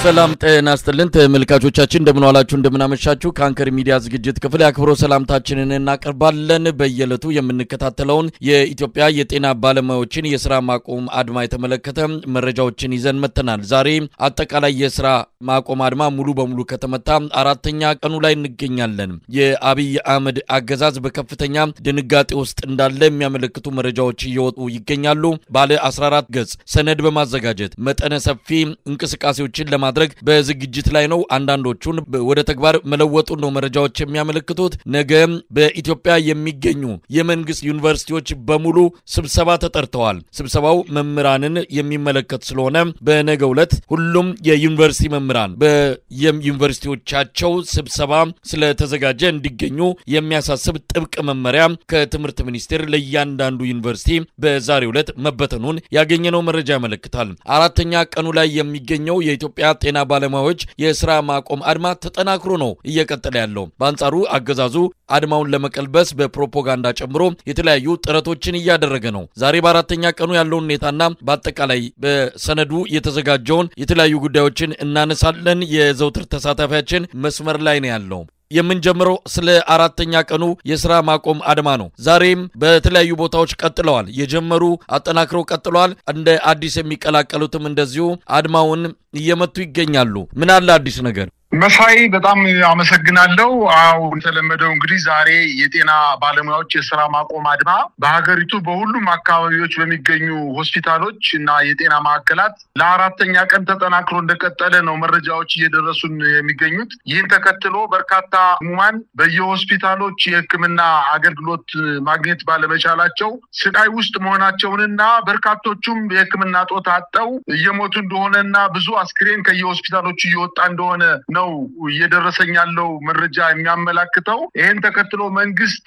ሰላም ጤና ይስጥልን ተመልካቾቻችን እንደምን ዋላችሁ እንደምን አመሻችሁ ካንከር ሚዲያ ዝግጅት ክፍል ያክብሮ ሰላምታችንን እናቀርባለን በየለቱ የምንከታተለውን የኢትዮጵያ የጤና ባለሙያዎችን የሥራ ማቆም አድማ የተመለከተ መረጃዎችን ይዘን መተናል ዛሬ አጠቃላይ የሥራ ማቆም አድማ ሙሉ በሙሉ ከተመታ አራተኛ ቀኑ ላይ እንገኛለን የአብይ አህመድ አገዛዝ በከፍተኛ ድንጋጤ ውስጥ እንዳለ የሚያመለክቱ መረጃዎች እየወጡ ይገኛሉ ባለ 14 ገጽ ሰነድ በማዘጋጀት መጠነ ሰፊ እንቅስቃሴዎችን ለማድረግ በዝግጅት ላይ ነው አንዳንዶቹን ወደ ተግባር መለወጡ ነው መረጃዎች የሚያመለክቱት ነገ በኢትዮጵያ የሚገኙ የመንግስት ዩኒቨርሲቲዎች በሙሉ ስብሰባ ተጠርተዋል ስብሰባው መምህራንን የሚመለከት ስለሆነ በነገው ዕለት ሁሉም የዩኒቨርሲቲ መምህራን በዩኒቨርሲቲዎቻቸው ስብሰባ ስለተዘጋጀ እንዲገኙ የሚያሳስብ ጥብቅ መመሪያ ከትምህርት ሚኒስቴር ለእያንዳንዱ ዩኒቨርሲቲ በዛሬው ዕለት መበተኑን ያገኘነው መረጃ ያመለክታል አራተኛ ቀኑ ላይ የሚገኘው የኢትዮጵያ ጤና ባለሙያዎች የሥራ ማቆም አድማ ተጠናክሮ ነው እየቀጠለ ያለው በአንጻሩ አገዛዙ አድማውን ለመቀልበስ በፕሮፓጋንዳ ጨምሮ የተለያዩ ጥረቶችን እያደረገ ነው ዛሬ በአራተኛ ቀኑ ያለው ሁኔታና በአጠቃላይ በሰነዱ የተዘጋጀውን የተለያዩ ጉዳዮችን እናነሳለን የዘውትር ተሳታፊያችን መስመር ላይ ነው ያለው የምንጀምረው ስለ አራተኛ ቀኑ የሥራ ማቆም አድማ ነው ዛሬም በተለያዩ ቦታዎች ቀጥለዋል የጀመሩ አጠናክረው ቀጥለዋል እንደ አዲስ የሚቀላቀሉትም እንደዚሁ አድማውን እየመቱ ይገኛሉ ምን አለ አዲስ ነገር መሳይ በጣም አመሰግናለሁ አው ተለመደው እንግዲህ ዛሬ የጤና ባለሙያዎች የሥራ ማቆም አድማ በሀገሪቱ በሁሉም አካባቢዎች በሚገኙ ሆስፒታሎች እና የጤና ማዕከላት ለአራተኛ ቀን ተጠናክሮ እንደቀጠለ ነው መረጃዎች እየደረሱን የሚገኙት ይህን ተከትሎ በርካታ ህሙማን በየሆስፒታሎች የህክምና አገልግሎት ማግኘት ባለመቻላቸው ስቃይ ውስጥ መሆናቸውንና በርካቶቹም የህክምና ጦት አጥተው እየሞቱ እንደሆነና ብዙ አስክሬን ከየሆስፒታሎቹ እየወጣ እንደሆነ ነው እየደረሰኝ ያለው መረጃ የሚያመላክተው ይሄን ተከትሎ መንግስት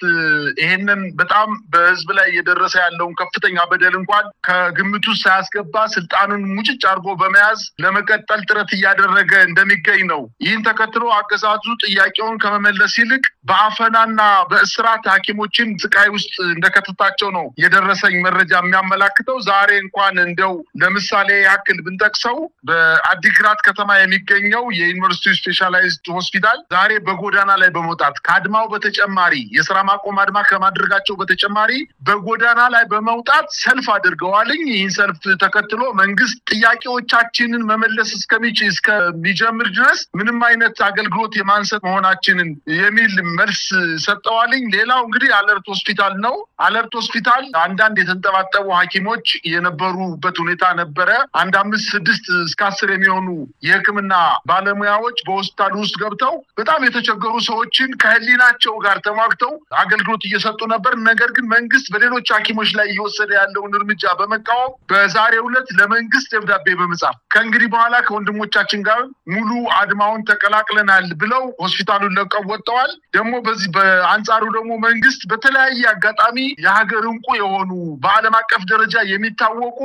ይሄንን በጣም በህዝብ ላይ እየደረሰ ያለውን ከፍተኛ በደል እንኳን ከግምቱ ሳያስገባ ስልጣኑን ሙጭጭ አርጎ በመያዝ ለመቀጠል ጥረት እያደረገ እንደሚገኝ ነው ይህን ተከትሎ አገዛዙ ጥያቄውን ከመመለስ ይልቅ በአፈናና በእስራት ሐኪሞችን ስቃይ ውስጥ እንደከተታቸው ነው የደረሰኝ መረጃ የሚያመላክተው ዛሬ እንኳን እንደው ለምሳሌ ያክል ብንጠቅሰው በአዲግራት ከተማ የሚገኘው የዩኒቨርሲቲ ስፔሻላይዝድ ሆስፒታል ዛሬ በጎዳና ላይ በመውጣት ካድማው በተጨማሪ የሥራ ማቆም አድማ ከማድረጋቸው በተጨማሪ በጎዳና ላይ በመውጣት ሰልፍ አድርገዋልኝ ይህን ሰልፍ ተከትሎ መንግስት ጥያቄዎቻችንን መመለስ እስከሚጀምር ድረስ ምንም አይነት አገልግሎት የማንሰጥ መሆናችንን የሚል መልስ ሰጠዋልኝ ሌላው እንግዲህ አለርት ሆስፒታል ነው አለርት ሆስፒታል አንዳንድ የተንጠባጠቡ ሐኪሞች የነበሩበት ሁኔታ ነበረ 5-6 እስከ 10 የሚሆኑ የህክምና ባለሙያዎች በሆስፒታል ውስጥ ገብተው በጣም የተቸገሩ ሰዎችን ከህሊናቸው ጋር ተማክተው አገልግሎት እየሰጡ ነበር ነገር ግን መንግስት በሌሎች ሐኪሞች ላይ እየወሰደ ያለውን እርምጃ በመቃወም በዛሬው ዕለት ለመንግስት ደብዳቤ በመጻፍ ከእንግዲህ በኋላ ከወንድሞቻችን ጋር ሙሉ አድማውን ተቀላቅለናል ብለው ሆስፒታሉን ለቀው ወጥተዋል ደግሞ በዚህ በአንጻሩ ደግሞ መንግስት በተለያየ አጋጣሚ የሀገር እንቁ የሆኑ በዓለም አቀፍ ደረጃ የሚታወቁ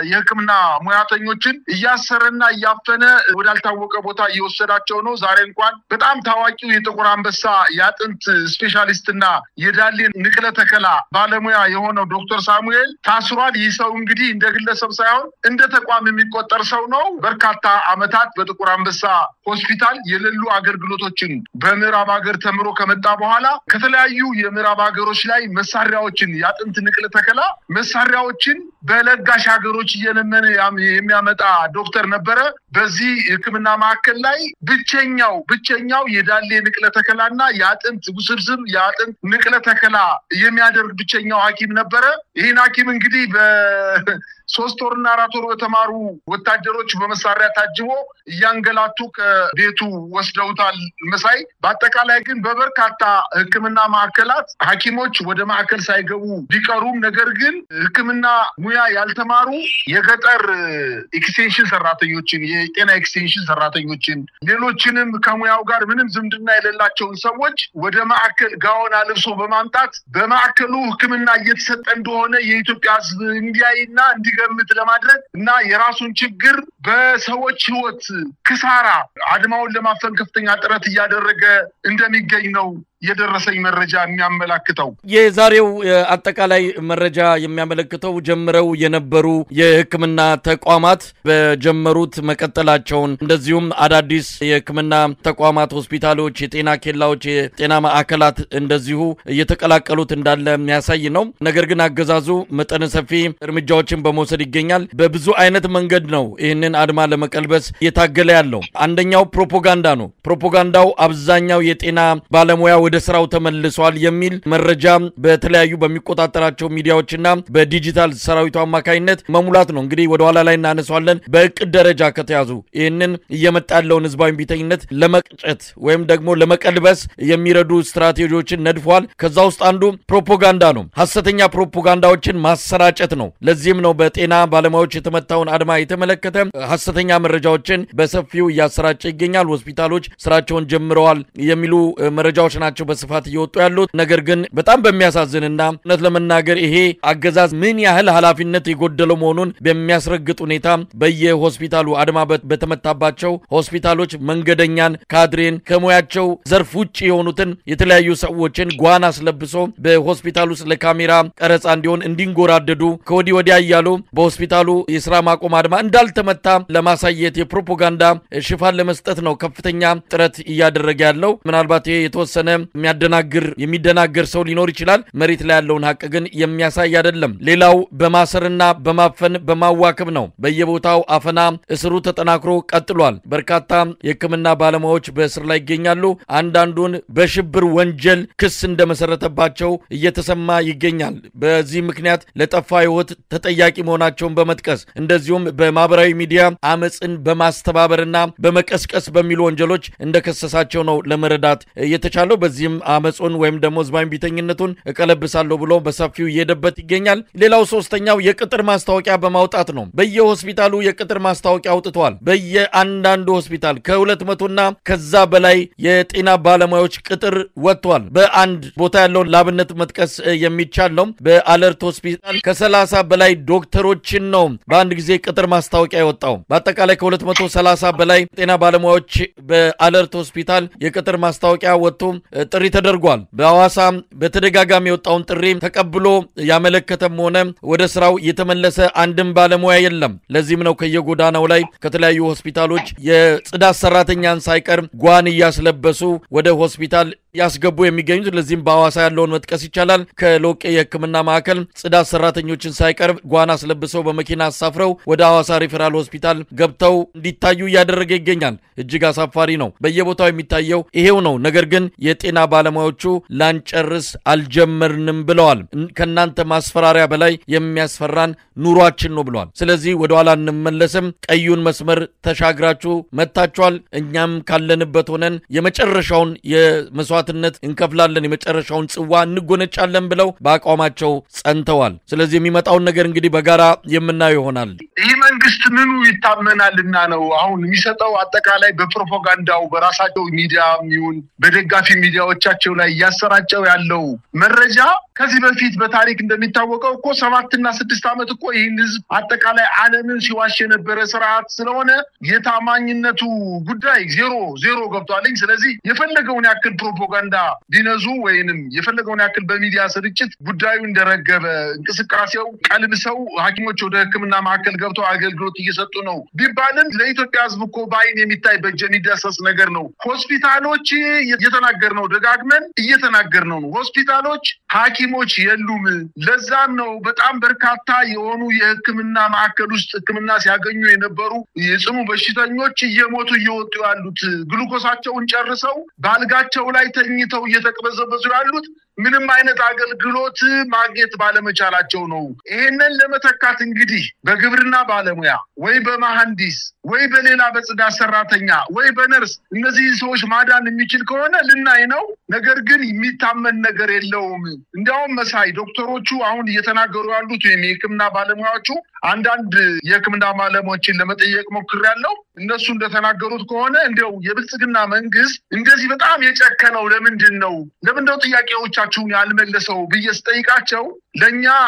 የህክምና ሙያተኞችን እያሰረና እያፈነ ወዳልታወቀ ቦታ እየወሰዳቸው ነው ዛሬ እንኳን በጣም ታዋቂው የጥቁር አንበሳ ያጥንት ስፔሻሊስትና የዳሌ ንቅለ ተከላ ባለሙያ የሆነው ዶክተር ሳሙኤል ታስሯል ይህ ሰው እንግዲህ እንደ ግለሰብ ሳይሆን እንደ ተቋም የሚቆጠር ሰው ነው በርካታ አመታት በጥቁር አንበሳ ሆስፒታል የሌሉ አገልግሎቶችን በምዕራብ ሀገር ተምሮ ከመጣ በኋላ ከተለያዩ የምዕራብ ሀገሮች ላይ መሳሪያዎችን ያጥንት ንቅለ ተከላ መሳሪያዎችን በለጋሽ ሀገሮች እየለመነ የሚያመጣ ዶክተር ነበረ በዚህ ህክምና ማዕከል ላይ ብቸኛው የዳሌ ንቅለ ተከላና ያጥንት ውስብስብ ያጥንት ንቅለ ተከላ የሚያደርግ ብቸኛው ሐኪም ነበረ ይህን ሐኪም እንግዲህ በ3 ወርና 4 ወር በተማሩ ወታደሮች በመሳሪያ ታጅቦ እያንገላቱ ከቤቱ ወስደውታል መሳይ በአጠቃላይ ግን በበርካታ ህክምና ማዕከላት ሐኪሞች ወደ ማዕከል ሳይገቡ ቢቀሩም ነገር ግን ህክምና ሙያ ያልተማሩ የገጠር ኤክስቴንሽን ሰራተኞችን የጤና ኤክስቴንሽን ሰራተኞችን ሌሎችንም ከሙያው ጋር ምንም ዝምድና የሌላቸውን ሰዎች ወደ ማዕከል ጋውን አልብሶ በማምጣት በማዕከሉ ህክምና እየተሰጠ እንደሆነ የኢትዮጵያ ህዝብ እንዲያይና እንዲገምት ለማድረግ እና የራሱን ችግር በሰዎች ህይወት ክሳራ አድማውን ለማፈን ከፍተኛ ጥረት እያደረገ እንደሚገኝ ነው የደረሰኝ መረጃ የሚያመለክተው። የዛሬው አጠቃላይ መረጃ የሚያመለክተው ጀምረው የነበሩ የሕክምና ተቋማት በጀመሩት መቀጠላቸውን እንደዚሁም አዳዲስ የሕክምና ተቋማት ሆስፒታሎች፣ የጤና ኬላዎች፣ የጤና ማዕከላት እንደዚሁ እየተቀላቀሉት እንዳለ የሚያሳይ ነው። ነገር ግን አገዛዙ መጠነ ሰፊ እርምጃዎችን በመውሰድ ይገኛል። በብዙ አይነት መንገድ ነው ይህንን አድማ ለመቀልበስ እየታገለ ያለው። አንደኛው ፕሮፓጋንዳ ነው። ፕሮፓጋንዳው አብዛኛው የጤና ባለሙያ ወደ ስራው ተመልሷል የሚል መረጃ በተለያዩ በሚቆጣጠራቸው ሚዲያዎችና በዲጂታል ሰራዊቱ አማካይነት መሙላት ነው። እንግዲህ ወደ ኋላ ላይ እናነሳዋለን። በእቅድ ደረጃ ከተያዙ ይህንን እየመጣ ያለውን ህዝባዊ ቢተኝነት ለመቅጨት ወይም ደግሞ ለመቀልበስ የሚረዱ ስትራቴጂዎችን ነድፏል። ከዛ ውስጥ አንዱ ፕሮፓጋንዳ ነው። ሐሰተኛ ፕሮፓጋንዳዎችን ማሰራጨት ነው። ለዚህም ነው በጤና ባለሙያዎች የተመታውን አድማ የተመለከተ ሐሰተኛ መረጃዎችን በሰፊው እያሰራጨ ይገኛል። ሆስፒታሎች ስራቸውን ጀምረዋል የሚሉ መረጃዎች ናቸው በስፋት እየወጡ ያሉት። ነገር ግን በጣም በሚያሳዝንና እውነት ለመናገር ይሄ አገዛዝ ምን ያህል ኃላፊነት የጎደለው መሆኑን በሚያስረግጥ ሁኔታ በየሆስፒታሉ አድማ በተመታባቸው ሆስፒታሎች መንገደኛን፣ ካድሬን፣ ከሙያቸው ዘርፍ ውጭ የሆኑትን የተለያዩ ሰዎችን ጓን አስለብሶ በሆስፒታሉ ውስጥ ለካሜራ ቀረጻ እንዲሆን እንዲንጎራደዱ ከወዲህ ወዲያ እያሉ በሆስፒታሉ የስራ ማቆም አድማ እንዳልተመታ ለማሳየት የፕሮፓጋንዳ ሽፋን ለመስጠት ነው ከፍተኛ ጥረት እያደረገ ያለው። ምናልባት ይሄ የተወሰነ የሚደናገር ሰው ሊኖር ይችላል። መሬት ላይ ያለውን ሀቅ ግን የሚያሳይ አይደለም። ሌላው በማሰርና በማፈን በማዋከብ ነው። በየቦታው አፈና እስሩ ተጠናክሮ ቀጥሏል። በርካታ የሕክምና ባለሙያዎች በእስር ላይ ይገኛሉ። አንዳንዱን በሽብር ወንጀል ክስ እንደመሰረተባቸው እየተሰማ ይገኛል። በዚህ ምክንያት ለጠፋ ሕይወት ተጠያቂ መሆናቸውን በመጥቀስ እንደዚሁም በማህበራዊ ሚዲያ አመጽን በማስተባበርና በመቀስቀስ በሚሉ ወንጀሎች እንደከሰሳቸው ነው ለመረዳት የተቻለው። በዚህም አመጹን ወይም ደግሞ ህዝባዊ ቢተኝነቱን እቀለብሳለሁ ብሎ በሰፊው እየሄደበት ይገኛል። ሌላው ሶስተኛው የቅጥር ማስታወቂያ በማውጣት ነው። በየሆስፒታሉ የቅጥር ማስታወቂያ አውጥቷል። በየአንዳንዱ ሆስፒታል ከ200ና ከዛ በላይ የጤና ባለሙያዎች ቅጥር ወጥቷል። በአንድ ቦታ ያለውን ላብነት መጥቀስ የሚቻል ነው። በአለርት ሆስፒታል ከ30 በላይ ዶክተሮችን ነው በአንድ ጊዜ ቅጥር ማስታወቂያ የወጣው። በአጠቃላይ ከ230 በላይ ጤና ባለሙያዎች በአለርት ሆስፒታል የቅጥር ማስታወቂያ ወጥቶ ጥሪ ተደርጓል። በሐዋሳ በተደጋጋሚ የወጣውን ጥሪ ተቀብሎ ያመለከተም ሆነ ወደ ስራው የተመለሰ አንድም ባለሙያ የለም። ለዚህም ነው ከየጎዳናው ላይ ከተለያዩ ሆስፒታሎች የጽዳት ሰራተኛን ሳይቀር ጓን እያስለበሱ ወደ ሆስፒታል ያስገቡ የሚገኙት። ለዚህም በሐዋሳ ያለውን መጥቀስ ይቻላል። ከሎቄ የሕክምና ማዕከል ጽዳት ሰራተኞችን ሳይቀር ጓን አስለብሰው በመኪና አሳፍረው ወደ ሐዋሳ ሪፈራል ሆስፒታል ገብተው እንዲታዩ እያደረገ ይገኛል። እጅግ አሳፋሪ ነው። በየቦታው የሚታየው ይሄው ነው። ነገር ግን የጤና ባለሙያዎቹ ላንጨርስ አልጀመርንም ብለዋል። ከናንተ ማስፈራሪያ በላይ የሚያስፈራን ኑሯችን ነው ብለዋል። ስለዚህ ወደ ኋላ እንመለስም፣ ቀዩን መስመር ተሻግራችሁ መታችኋል፣ እኛም ካለንበት ሆነን የመጨረሻውን የመስዋዕትነት እንከፍላለን፣ የመጨረሻውን ጽዋ እንጎነጫለን ብለው በአቋማቸው ጸንተዋል። ስለዚህ የሚመጣውን ነገር እንግዲህ በጋራ የምናየው ይሆናል። ይህ መንግስት ምኑ ይታመናልና ነው አሁን የሚሰጠው አጠቃላይ በፕሮፓጋንዳው በራሳቸው ሚዲያ ይሁን በደጋፊ ሚዲያዎቻቸው ላይ እያሰራጨው ያለው መረጃ ከዚህ በፊት በታሪክ እንደሚታወቀው እኮ 7 እና 6 ዓመት እኮ ይህን ህዝብ አጠቃላይ ዓለምን ሲዋሽ የነበረ ስርዓት ስለሆነ የታማኝነቱ ጉዳይ ዜሮ ገብቷልኝ። ስለዚህ የፈለገውን ያክል ፕሮፓጋንዳ ቢነዙ ወይንም የፈለገውን ያክል በሚዲያ ስርጭት ጉዳዩ እንደረገበ እንቅስቃሴው ቀልብሰው ሐኪሞች ወደ ሕክምና ማዕከል ገብተው አገልግሎት እየሰጡ ነው ቢባልም ለኢትዮጵያ ህዝብ እኮ በአይን የሚታይ በእጅ የሚዳሰስ ነገር ነው። ሆስፒታሎች እየተናገርነው ደጋግመን እየተናገርነው ነው። ሆስፒታሎች ሐኪሞች የሉም። ለዛም ነው በጣም በርካታ የሆኑ የሕክምና ማዕከል ውስጥ ሕክምና ሲያገኙ የነበሩ የጽኑ በሽተኞች እየሞቱ እየወጡ ያሉት፣ ግሉኮሳቸውን ጨርሰው ባልጋቸው ላይ ተኝተው እየተቅበዘበዙ ያሉት ምንም አይነት አገልግሎት ማግኘት ባለመቻላቸው ነው። ይሄንን ለመተካት እንግዲህ በግብርና ባለሙያ ወይ በመሐንዲስ ወይ በሌላ በጽዳት ሰራተኛ ወይ በነርስ እነዚህ ሰዎች ማዳን የሚችል ከሆነ ልናይ ነው። ነገር ግን የሚታመን ነገር የለውም። እንዲያውም መሳይ ዶክተሮቹ አሁን እየተናገሩ ያሉት ወይም የሕክምና ባለሙያዎቹ አንዳንድ የሕክምና ባለሙያዎችን ለመጠየቅ ሞክሬያለሁ። እነሱ እንደተናገሩት ከሆነ እንዲያው የብልጽግና መንግስት እንደዚህ በጣም የጨከነው ለምንድነው ጥያቄዎቻችሁን ያልመለሰው ብዬ ስጠይቃቸው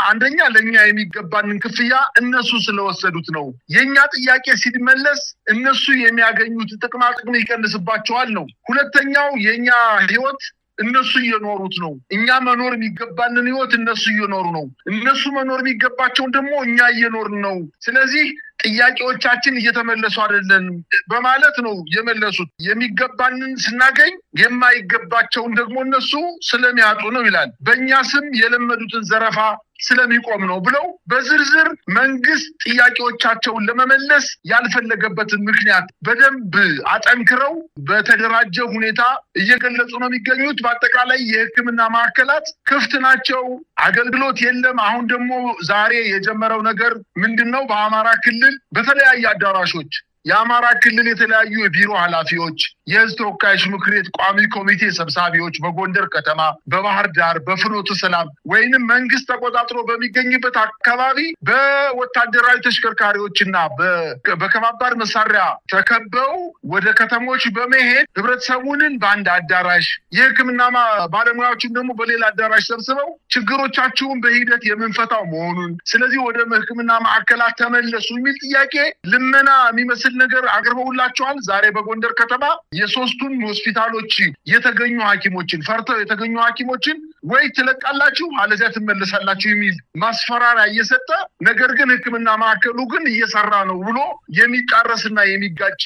አንደኛ ለኛ የሚገባንን ክፍያ እነሱ ስለወሰዱት ነው። የኛ ጥያቄ ሲመለስ እነሱ የሚያገኙት ጥቅም ይቀንስባቸዋል ነው። ሁለተኛው የኛ ህይወት እነሱ እየኖሩት ነው። እኛ መኖር የሚገባንን ህይወት እነሱ እየኖሩ ነው። እነሱ መኖር የሚገባቸውን ደግሞ እኛ እየኖርን ነው። ስለዚህ ጥያቄዎቻችን እየተመለሱ አይደለም በማለት ነው የመለሱት። የሚገባንን ስናገኝ የማይገባቸውን ደግሞ እነሱ ስለሚያጡ ነው ይላል። በእኛ ስም የለመዱትን ዘረፋ ስለሚቆም ነው ብለው በዝርዝር መንግስት ጥያቄዎቻቸውን ለመመለስ ያልፈለገበትን ምክንያት በደንብ አጠንክረው በተደራጀ ሁኔታ እየገለጹ ነው የሚገኙት። በአጠቃላይ የሕክምና ማዕከላት ክፍት ናቸው፣ አገልግሎት የለም። አሁን ደግሞ ዛሬ የጀመረው ነገር ምንድነው? በአማራ ክልል በተለያዩ አዳራሾች የአማራ ክልል የተለያዩ የቢሮ ኃላፊዎች፣ የህዝብ ተወካዮች ምክር ቤት ቋሚ ኮሚቴ ሰብሳቢዎች በጎንደር ከተማ፣ በባህር ዳር፣ በፍኖተ ሰላም ወይንም መንግስት ተቆጣጥሮ በሚገኝበት አካባቢ በወታደራዊ ተሽከርካሪዎችና በከባድ መሳሪያ ተከበው ወደ ከተሞች በመሄድ ህብረተሰቡን በአንድ አዳራሽ የህክምና ባለሙያዎችን ደግሞ በሌላ አዳራሽ ሰብስበው ችግሮቻችሁን በሂደት የምንፈታው መሆኑን ስለዚህ ወደ ህክምና ማዕከላት ተመለሱ የሚል ጥያቄ ልመና የሚመስል ነገር አቅርበውላቸዋል። ዛሬ በጎንደር ከተማ የሶስቱን ሆስፒታሎች የተገኙ ሐኪሞችን ፈርተው የተገኙ ሐኪሞችን ወይ ትለቃላችሁ አለዚያ ትመለሳላችሁ የሚል ማስፈራሪያ እየሰጠ ነገር ግን ህክምና ማዕከሉ ግን እየሰራ ነው ብሎ የሚጣረስና የሚጋጭ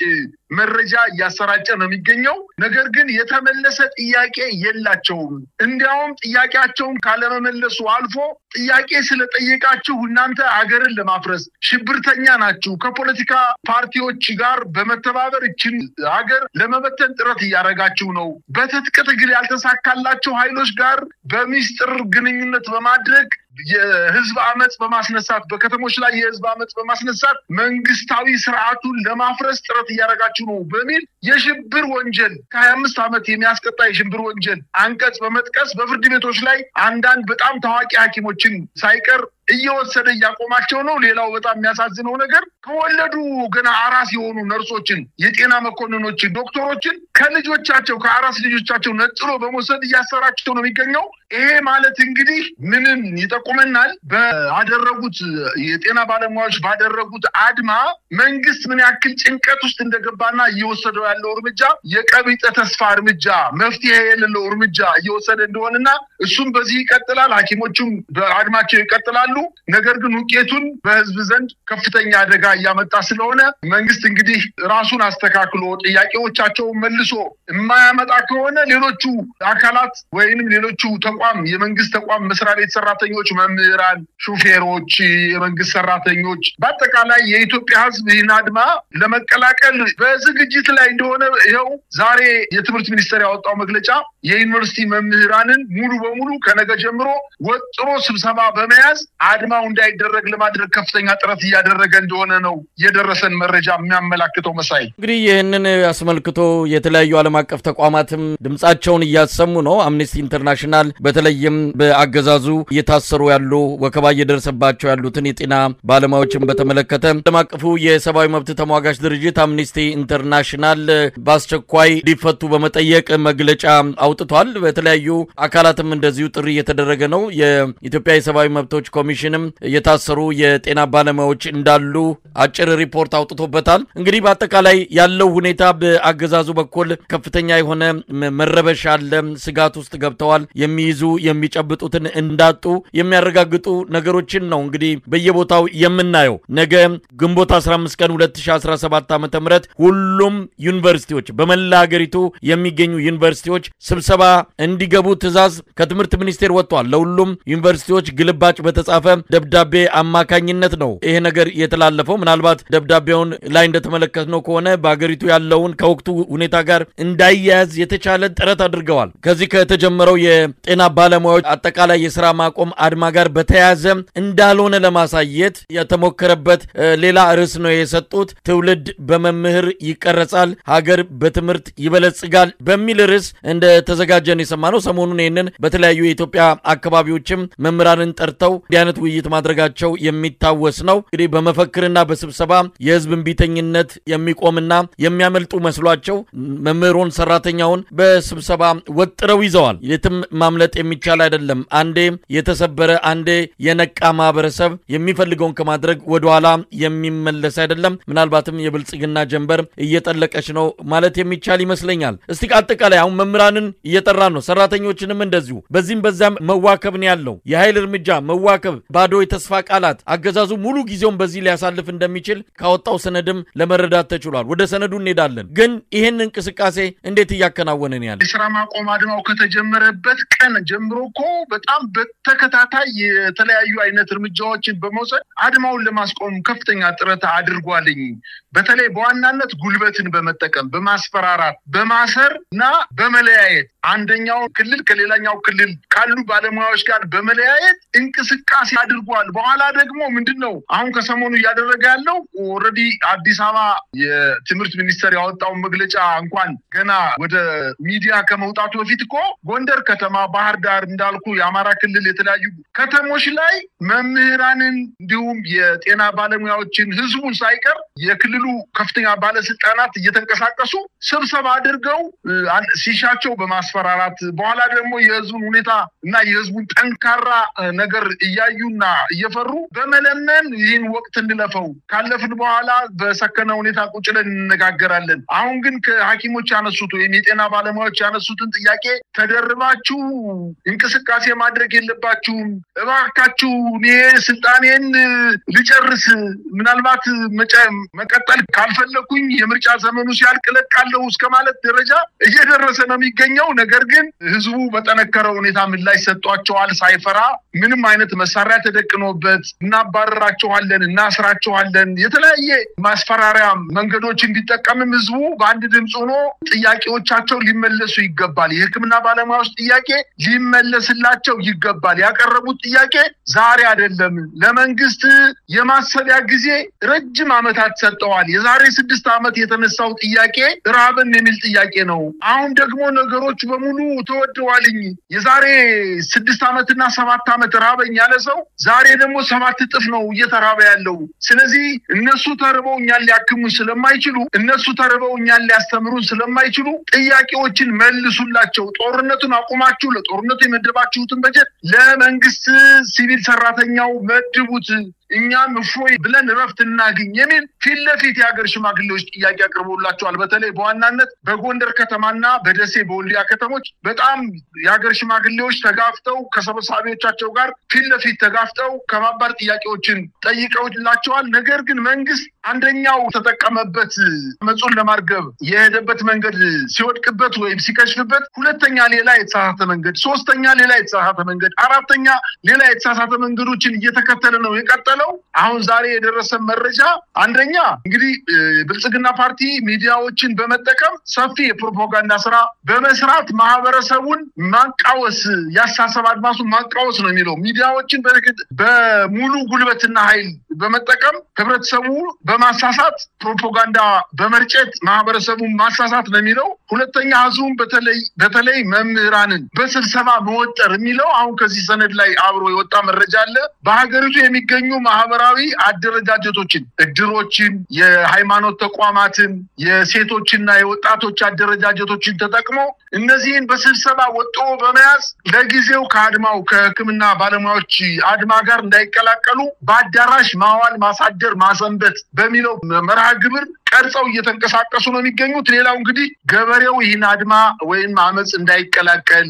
መረጃ እያሰራጨ ነው የሚገኘው። ነገር ግን የተመለሰ ጥያቄ የላቸውም። እንዲያውም ጥያቄያቸውን ካለመመለሱ አልፎ ጥያቄ ስለጠየቃችሁ እናንተ ሀገርን ለማፍረስ ሽብርተኛ ናችሁ፣ ከፖለቲካ ፓርቲዎች ጋር በመተባበር እችን ሀገር ለመበተን ጥረት እያደረጋችሁ ነው፣ በትጥቅ ትግል ያልተሳካላቸው ኃይሎች ጋር በሚስጥር ግንኙነት በማድረግ የህዝብ አመጽ በማስነሳት በከተሞች ላይ የህዝብ አመጽ በማስነሳት መንግስታዊ ስርዓቱን ለማፍረስ ጥረት እያደረጋችሁ ነው በሚል የሽብር ወንጀል ከ25 ዓመት የሚያስቀጣ የሽብር ወንጀል አንቀጽ በመጥቀስ በፍርድ ቤቶች ላይ አንዳንድ በጣም ታዋቂ ሐኪሞችን ሳይቀር እየወሰደ እያቆማቸው ነው። ሌላው በጣም የሚያሳዝነው ነገር ከወለዱ ገና አራስ የሆኑ ነርሶችን፣ የጤና መኮንኖችን፣ ዶክተሮችን ከልጆቻቸው ከአራስ ልጆቻቸው ነጥሎ በመውሰድ እያሰራቸው ነው የሚገኘው። ይሄ ማለት እንግዲህ ምንም ይጠቁመናል። ባደረጉት የጤና ባለሙያዎች ባደረጉት አድማ መንግስት ምን ያክል ጭንቀት ውስጥ እንደገባና እየወሰደው ያለው እርምጃ የቀቢጠ ተስፋ እርምጃ፣ መፍትሄ የሌለው እርምጃ እየወሰደ እንደሆነና እሱም በዚህ ይቀጥላል። ሐኪሞቹም በአድማቸው ይቀጥላሉ። ነገር ግን ውጤቱን በህዝብ ዘንድ ከፍተኛ አደጋ እያመጣ ስለሆነ መንግስት እንግዲህ ራሱን አስተካክሎ ጥያቄዎቻቸውን መልሶ የማያመጣ ከሆነ ሌሎቹ አካላት ወይንም ሌሎቹ ተቋም የመንግስት ተቋም መስሪያ ቤት ሰራተኞች፣ መምህራን፣ ሹፌሮች፣ የመንግስት ሰራተኞች በአጠቃላይ የኢትዮጵያ ህዝብ ይህን አድማ ለመቀላቀል በዝግጅት ላይ እንደሆነ ይኸው ዛሬ የትምህርት ሚኒስቴር ያወጣው መግለጫ የዩኒቨርሲቲ መምህራንን ሙሉ በሙሉ ከነገ ጀምሮ ወጥሮ ስብሰባ በመያዝ አድማው እንዳይደረግ ለማድረግ ከፍተኛ ጥረት እያደረገ እንደሆነ ነው የደረሰን መረጃ የሚያመላክተው። መሳይ እንግዲህ ይህንን አስመልክቶ የተለያዩ ዓለም አቀፍ ተቋማትም ድምጻቸውን እያሰሙ ነው። አምነስቲ ኢንተርናሽናል በተለይም በአገዛዙ እየታሰሩ ያሉ ወከባ እየደረሰባቸው ያሉትን የጤና ባለሙያዎችን በተመለከተ ዓለም አቀፉ የሰብአዊ መብት ተሟጋች ድርጅት አምነስቲ ኢንተርናሽናል በአስቸኳይ ሊፈቱ በመጠየቅ መግለጫ አውጥቷል። በተለያዩ አካላትም እንደዚሁ ጥሪ እየተደረገ ነው። የኢትዮጵያ የሰብአዊ መብቶች ኮሚሽንም የታሰሩ የጤና ባለሙያዎች እንዳሉ አጭር ሪፖርት አውጥቶበታል። እንግዲህ በአጠቃላይ ያለው ሁኔታ በአገዛዙ በኩል ከፍተኛ የሆነ መረበሽ አለ። ስጋት ውስጥ ገብተዋል። የሚይዙ የሚጨብጡትን እንዳጡ የሚያረጋግጡ ነገሮችን ነው እንግዲህ በየቦታው የምናየው። ነገ ግንቦት 15 ቀን 2017 ዓ.ም ሁሉም ዩኒቨርሲቲዎች በመላ ሀገሪቱ የሚገኙ ዩኒቨርሲቲዎች ስብሰባ እንዲገቡ ትዕዛዝ ከትምህርት ሚኒስቴር ወጥቷል። ለሁሉም ዩኒቨርሲቲዎች ግልባጭ በተጻፈ ደብዳቤ አማካኝነት ነው ይሄ ነገር የተላለፈው። ምናልባት ደብዳቤውን ላይ እንደተመለከትነው ከሆነ በአገሪቱ ያለውን ከወቅቱ ሁኔታ ጋር እንዳያያዝ የተቻለ ጥረት አድርገዋል። ከዚህ ከተጀመረው የጤና ባለሙያዎች አጠቃላይ የሥራ ማቆም አድማ ጋር በተያያዘ እንዳልሆነ ለማሳየት የተሞከረበት ሌላ ርዕስ ነው የሰጡት። ትውልድ በመምህር ይቀረጻል፣ ሀገር በትምህርት ይበለጽጋል በሚል ርዕስ እንደተዘጋጀን የሰማነው። ሰሞኑን ይህንን በተለያዩ የኢትዮጵያ አካባቢዎችም መምህራንን ጠርተው እንዲህ አይነት ውይይት ማድረጋቸው የሚታወስ ነው። እንግዲህ በመፈክርና በስብሰባ የህዝብ እምቢተኝነት የሚቆምና የሚያመልጡ መስሏቸው መምህሩን ሰራተኛውን በስብሰባ ወጥረው ይዘዋል። የትም ማምለጥ መለጥ የሚቻል አይደለም። አንዴ የተሰበረ አንዴ የነቃ ማህበረሰብ የሚፈልገውን ከማድረግ ወደ ኋላ የሚመለስ አይደለም። ምናልባትም የብልጽግና ጀንበር እየጠለቀች ነው ማለት የሚቻል ይመስለኛል። እስቲ አጠቃላይ አሁን መምህራንን እየጠራን ነው፣ ሰራተኞችንም እንደዚሁ በዚህም በዛም መዋከብ ነው ያለው። የኃይል እርምጃ መዋከብ፣ ባዶ የተስፋ ቃላት አገዛዙ ሙሉ ጊዜውን በዚህ ሊያሳልፍ እንደሚችል ካወጣው ሰነድም ለመረዳት ተችሏል። ወደ ሰነዱ እንሄዳለን። ግን ይሄን እንቅስቃሴ እንዴት እያከናወነ ነው ያለው? የሥራ ማቆም አድማው ከተጀመረበት ቀን ጀምሮ እኮ በጣም በተከታታይ የተለያዩ አይነት እርምጃዎችን በመውሰድ አድማውን ለማስቆም ከፍተኛ ጥረት አድርጓልኝ። በተለይ በዋናነት ጉልበትን በመጠቀም በማስፈራራት በማሰርና በመለያየት አንደኛው ክልል ከሌላኛው ክልል ካሉ ባለሙያዎች ጋር በመለያየት እንቅስቃሴ አድርጓል። በኋላ ደግሞ ምንድነው አሁን ከሰሞኑ እያደረገ ያለው? ኦሬዲ አዲስ አበባ የትምህርት ሚኒስቴር ያወጣው መግለጫ እንኳን ገና ወደ ሚዲያ ከመውጣቱ በፊት እኮ ጎንደር ከተማ፣ ባህር ዳር እንዳልኩ የአማራ ክልል የተለያዩ ከተሞች ላይ መምህራንን እንዲሁም የጤና ባለሙያዎችን ህዝቡን ሳይቀር የክልሉ ከፍተኛ ባለስልጣናት እየተንቀሳቀሱ ስብሰባ አድርገው ሲሻቸው በማስፈራራት በኋላ ደግሞ የህዝቡን ሁኔታ እና የህዝቡን ጠንካራ ነገር እያዩና እየፈሩ በመለመን ይህን ወቅት እንለፈው ካለፍን በኋላ በሰከነ ሁኔታ ቁጭ ብለን እንነጋገራለን። አሁን ግን ከሐኪሞች ያነሱት ወይም የጤና ባለሙያዎች ያነሱትን ጥያቄ ተደርባችሁ እንቅስቃሴ ማድረግ የለባችሁም፣ እባካችሁ እኔ ስልጣኔን ልጨርስ፣ ምናልባት መቀጠል ካልፈለኩኝ የምርጫ ዘመኑ ሲያልቅ እለቃለሁ እስከማለት ደረጃ እየደረሰ ነው የሚገኘው። ነገር ግን ህዝቡ በጠነከረ ሁኔታ ምላሽ ሰጥቷቸዋል። ሳይፈራ ምንም አይነት መሳሪያ ተደቅኖበት እናባረራቸዋለን፣ እናስራቸዋለን የተለያየ ማስፈራሪያ መንገዶች እንዲጠቀምም ህዝቡ በአንድ ድምጽ ሆኖ ጥያቄዎቻቸው ሊመለሱ ይገባል። የሕክምና ባለሙያዎች ጥያቄ ሊመለስላቸው ይገባል። ያቀረቡት ጥያቄ ዛሬ አይደለም። ለመንግስት የማሰቢያ ጊዜ ረጅም ዓመታት ሰጠዋል። የዛሬ 6 ዓመት የተነሳው ጥያቄ ራብን የሚል ጥያቄ ነው። አሁን ደግሞ ነገሮች በሙሉ ተወደዋልኝ። የዛሬ 6 ዓመትና 7 ዓመት ራበኝ ያለ ሰው ዛሬ ደግሞ 7 እጥፍ ነው እየተራበ ያለው። ስለዚህ እነሱ ተርበው እኛን ሊያክሙን ስለማይችሉ፣ እነሱ ተርበው እኛን ሊያስተምሩን ስለማይችሉ ጥያቄዎችን መልሱላቸው። ጦርነቱን አቁማችሁ ለጦርነቱ የመደባችሁትን በጀት ለመንግስት ሲቪል ሰራተኛው መድቡት፣ እኛም እፎይ ብለን ረፍት እናገኝ የሚል ፊት ለፊት የሀገር ሽማግሌዎች ጥያቄ አቅርቦላቸዋል። በተለይ በዋናነት በጎንደር ከተማና በደሴ በወልዲያ ከተሞች በጣም የሀገር ሽማግሌዎች ተጋፍተው ከሰብሳቢዎቻቸው ጋር ፊት ለፊት ተጋፍተው ከባባድ ጥያቄዎችን ጠይቀውላቸዋል። ነገር ግን መንግስት አንደኛው ተጠቀመበት መጹን ለማርገብ የሄደበት መንገድ ሲወድቅበት ወይም ሲከሽፍበት፣ ሁለተኛ ሌላ የተሳሳተ መንገድ፣ ሶስተኛ ሌላ የተሳሳተ መንገድ፣ አራተኛ ሌላ የተሳሳተ መንገዶችን እየተከተለ ነው የቀጠለው። አሁን ዛሬ የደረሰ መረጃ አንደኛ እንግዲህ ብልጽግና ፓርቲ ሚዲያዎችን በመጠቀም ሰፊ የፕሮፓጋንዳ ስራ በመስራት ማህበረሰቡን ማቃወስ፣ ያሳሰብ አድማሱን ማቃወስ ነው የሚለው። ሚዲያዎችን በሙሉ ጉልበትና ኃይል በመጠቀም ህብረተሰቡ በማሳሳት ፕሮፓጋንዳ በመርጨት ማህበረሰቡን ማሳሳት ነው የሚለው። ሁለተኛ ህዝቡን በተለይ መምህራንን በስብሰባ መወጠር የሚለው አሁን ከዚህ ሰነድ ላይ አብሮ የወጣ መረጃ አለ። በሀገሪቱ የሚገኙ ማህበራዊ አደረጃጀቶችን፣ እድሮችን፣ የሃይማኖት ተቋማትን፣ የሴቶችና የወጣቶች አደረጃጀቶችን ተጠቅሞ እነዚህን በስብሰባ ወጥቶ በመያዝ ለጊዜው ከአድማው ከሕክምና ባለሙያዎች አድማ ጋር እንዳይቀላቀሉ በአዳራሽ ማዋል፣ ማሳደር፣ ማሰንበት በሚለው መርሃ ግብር ቀርጸው እየተንቀሳቀሱ ነው የሚገኙት። ሌላው እንግዲህ ገበሬው ይህን አድማ ወይም አመጽ እንዳይቀላቀል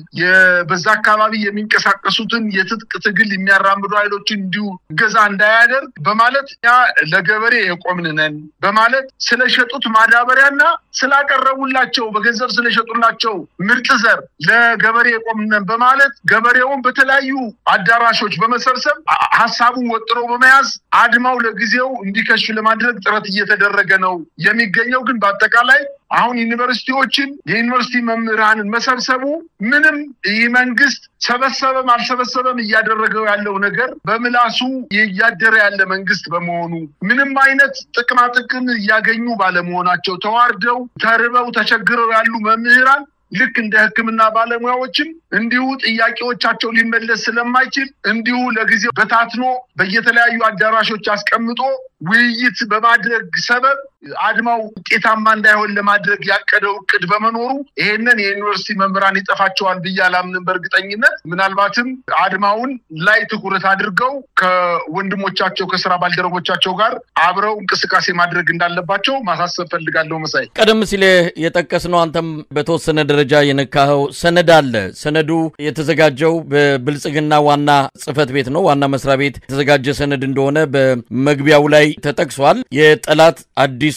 በዛ አካባቢ የሚንቀሳቀሱትን የትጥቅ ትግል የሚያራምዱ ኃይሎችን እንዲሁ ገዛ እንዳያደርግ በማለት ያ ለገበሬ የቆምንነን በማለት ስለሸጡት ማዳበሪያና ስላቀረቡላቸው በገንዘብ ስለሸጡላቸው ምርጥ ዘር ለገበሬ የቆምነን በማለት ገበሬውን በተለያዩ አዳራሾች በመሰብሰብ ሐሳቡን ወጥሮ በመያዝ አድማው ለጊዜው እንዲከሽፍ ለማድረግ ጥረት እየተደረገ ነው የሚገኘው። ግን በአጠቃላይ አሁን ዩኒቨርሲቲዎችን የዩኒቨርሲቲ መምህራንን መሰብሰቡ ምንም ይህ መንግስት ሰበሰበም አልሰበሰበም እያደረገው ያለው ነገር በምላሱ እያደረ ያለ መንግስት በመሆኑ ምንም አይነት ጥቅም እያገኙ ባለመሆናቸው ተዋርደው ተርበው ተቸግረው ያሉ መምህራን ልክ እንደ ሕክምና ባለሙያዎችም እንዲሁ ጥያቄዎቻቸው ሊመለስ ስለማይችል እንዲሁ ለጊዜው በታትኖ በየተለያዩ አዳራሾች አስቀምጦ ውይይት በማድረግ ሰበብ አድማው ውጤታማ እንዳይሆን ለማድረግ ያቀደው እቅድ በመኖሩ ይሄንን የዩኒቨርሲቲ መምህራን ይጠፋቸዋል ብዬ አላምንም። በእርግጠኝነት ምናልባትም አድማውን ላይ ትኩረት አድርገው ከወንድሞቻቸው ከስራ ባልደረቦቻቸው ጋር አብረው እንቅስቃሴ ማድረግ እንዳለባቸው ማሳሰብ ፈልጋለሁ። መሳይ ቀደም ሲል የጠቀስነው አንተም በተወሰነ ደረጃ የነካኸው ሰነድ አለ። ሰነዱ የተዘጋጀው በብልጽግና ዋና ጽህፈት ቤት ነው። ዋና መስሪያ ቤት የተዘጋጀ ሰነድ እንደሆነ በመግቢያው ላይ ተጠቅሷል። የጠላት አዲሱ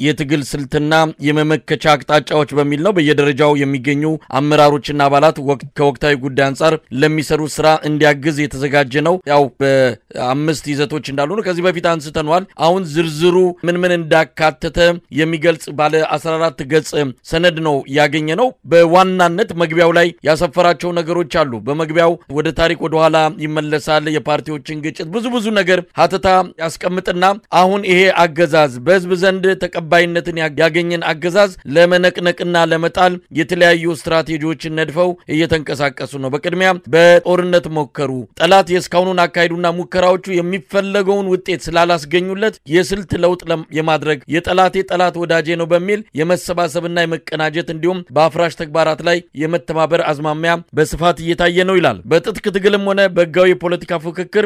የትግል ስልትና የመመከቻ አቅጣጫዎች በሚል ነው። በየደረጃው የሚገኙ አመራሮችና አባላት ከወቅታዊ ጉዳይ አንጻር ለሚሰሩ ስራ እንዲያግዝ የተዘጋጀ ነው። ያው በአምስት ይዘቶች እንዳሉ ነው ከዚህ በፊት አንስተናል። አሁን ዝርዝሩ ምን እንዳካተተ የሚገልጽ ባለ 14 ገጽ ሰነድ ነው ያገኘ ነው። በዋናነት መግቢያው ላይ ያሰፈራቸው ነገሮች አሉ። በመግቢያው ወደ ታሪክ ወደ ኋላ ይመለሳል። የፓርቲዎችን ግጭት ብዙ ነገር ሀተታ ያስቀምጥና አሁን ይሄ አገዛዝ በህዝብ ዘንድ ተቀባይነትን ያገኘን አገዛዝ ለመነቅነቅና ለመጣል የተለያዩ ስትራቴጂዎችን ነድፈው እየተንቀሳቀሱ ነው። በቅድሚያ በጦርነት ሞከሩ። ጠላት የስካውኑን አካሄዱና ሙከራዎቹ የሚፈለገውን ውጤት ስላላስገኙለት የስልት ለውጥ የማድረግ የጠላቴ ጠላት ወዳጄ ነው በሚል የመሰባሰብና የመቀናጀት እንዲሁም በአፍራሽ ተግባራት ላይ የመተባበር አዝማሚያ በስፋት እየታየ ነው ይላል። በትጥቅ ትግልም ሆነ በህጋዊ የፖለቲካ ፉክክር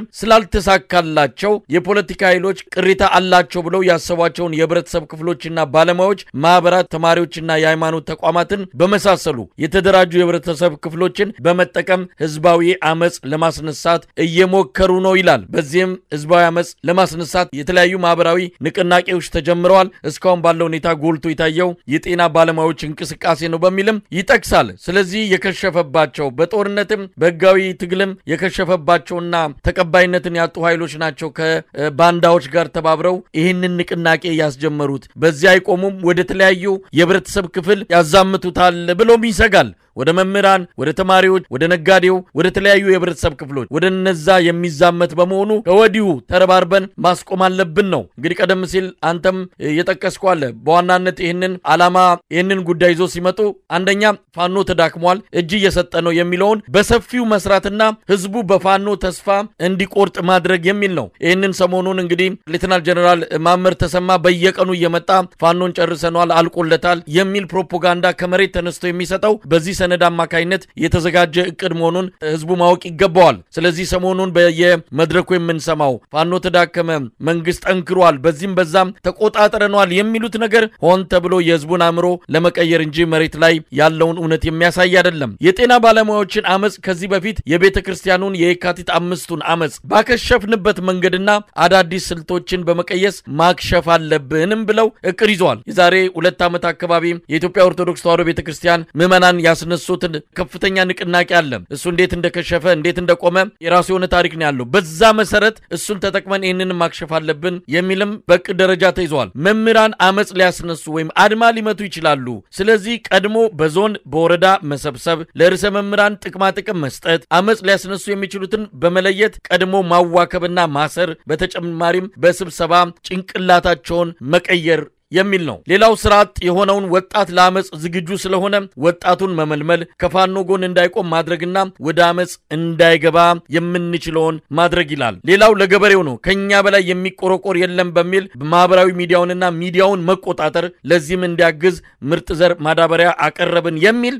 ስላልተሳካላቸው የፖለቲካ ኃይሎች ቅሪታ አላቸው ብለው ያሰቧቸውን የህብረተሰብ ክፍሎችና ባለሙያዎች፣ ማህበራት፣ ተማሪዎችና የሃይማኖት ተቋማትን በመሳሰሉ የተደራጁ የህብረተሰብ ክፍሎችን በመጠቀም ህዝባዊ አመጽ ለማስነሳት እየሞከሩ ነው ይላል። በዚህም ህዝባዊ አመጽ ለማስነሳት የተለያዩ ማህበራዊ ንቅናቄዎች ተጀምረዋል። እስካሁን ባለው ሁኔታ ጎልቶ የታየው የጤና ባለሙያዎች እንቅስቃሴ ነው በሚልም ይጠቅሳል። ስለዚህ የከሸፈባቸው በጦርነትም በህጋዊ ትግልም የከሸፈባቸውና ተቀባይነትን ያጡ ኃይሎች ናቸው ከባንዳዎች ጋር ተባብረው ይህንን ንቅናቄ ያስጀመሩት። በዚህ አይቆሙም፣ ወደ ተለያዩ የህብረተሰብ ክፍል ያዛምቱታል ብሎም ይሰጋል። ወደ መምህራን፣ ወደ ተማሪዎች፣ ወደ ነጋዴው፣ ወደ ተለያዩ የህብረተሰብ ክፍሎች ወደ እነዛ የሚዛመት በመሆኑ ከወዲሁ ተረባርበን ማስቆም አለብን ነው። እንግዲህ ቀደም ሲል አንተም የጠቀስከው አለ። በዋናነት ይህንን ጉዳይ ይዞ ሲመጡ አንደኛ ፋኖ ተዳክሟል፣ እጅ እየሰጠ ነው የሚለውን በሰፊው መስራትና ህዝቡ በፋኖ ተስፋ እንዲቆርጥ ማድረግ የሚል ነው። ይህንን ሰሞኑን እንግዲህ ሌተናል ጀነራል ማመር ተሰማ በየቀኑ እየመጣ ፋኖን ጨርሰናል፣ አልቆለታል የሚል ፕሮፓጋንዳ ከመሬት ተነስቶ የሚሰጠው በዚህ ሰነድ አማካይነት የተዘጋጀ እቅድ መሆኑን ህዝቡ ማወቅ ይገባዋል። ስለዚህ ሰሞኑን በየመድረኩ የምንሰማው ፋኖ ተዳከመ፣ መንግስት ጠንክሯል፣ በዚህም በዛም ተቆጣጥረናል የሚሉት ነገር ሆን ተብሎ የህዝቡን አእምሮ ለመቀየር እንጂ መሬት ላይ ያለውን እውነት የሚያሳይ አይደለም። የጤና ባለሙያዎችን አመጽ ከዚህ በፊት የቤተ ክርስቲያኑን የካቲት 5ቱን አመጽ ባከሸፍንበት መንገድና አዳዲስ ስልቶችን በመቀየስ ማክሸፍ አለብንም ብለው እቅድ ይዘዋል። የዛሬ 2 ዓመት አካባቢ የኢትዮጵያ ኦርቶዶክስ ተዋሕዶ ቤተክርስቲያን ምዕመናን ያስነሱትን ከፍተኛ ንቅናቄ አለ። እሱ እንዴት እንደከሸፈ እንዴት እንደቆመ የራሱ የሆነ ታሪክ ነው ያለው። በዛ መሰረት እሱን ተጠቅመን ይህንን ማክሸፍ አለብን የሚልም በእቅድ ደረጃ ተይዟል። መምህራን አመጽ ሊያስነሱ ወይም አድማ ሊመቱ ይችላሉ። ስለዚህ ቀድሞ በዞን በወረዳ መሰብሰብ፣ ለርዕሰ መምህራን ጥቅም መስጠት፣ አመጽ ሊያስነሱ የሚችሉትን በመለየት ቀድሞ ማዋከብና ማሰር፣ በተጨማሪም በስብሰባ ጭንቅላታቸውን መቀየር የሚል ነው። ሌላው ስርዓት የሆነውን ወጣት ለአመጽ ዝግጁ ስለሆነ ወጣቱን መመልመል፣ ከፋኖ ጎን እንዳይቆም ማድረግና ወደ አመጽ እንዳይገባ የምንችለውን ማድረግ ይላል። ሌላው ለገበሬው ነው። ከኛ በላይ የሚቆረቆር የለም በሚል ማህበራዊ ሚዲያውንና ሚዲያውን መቆጣጠር፣ ለዚህም እንዲያግዝ ምርጥ ዘር ማዳበሪያ አቀረብን የሚል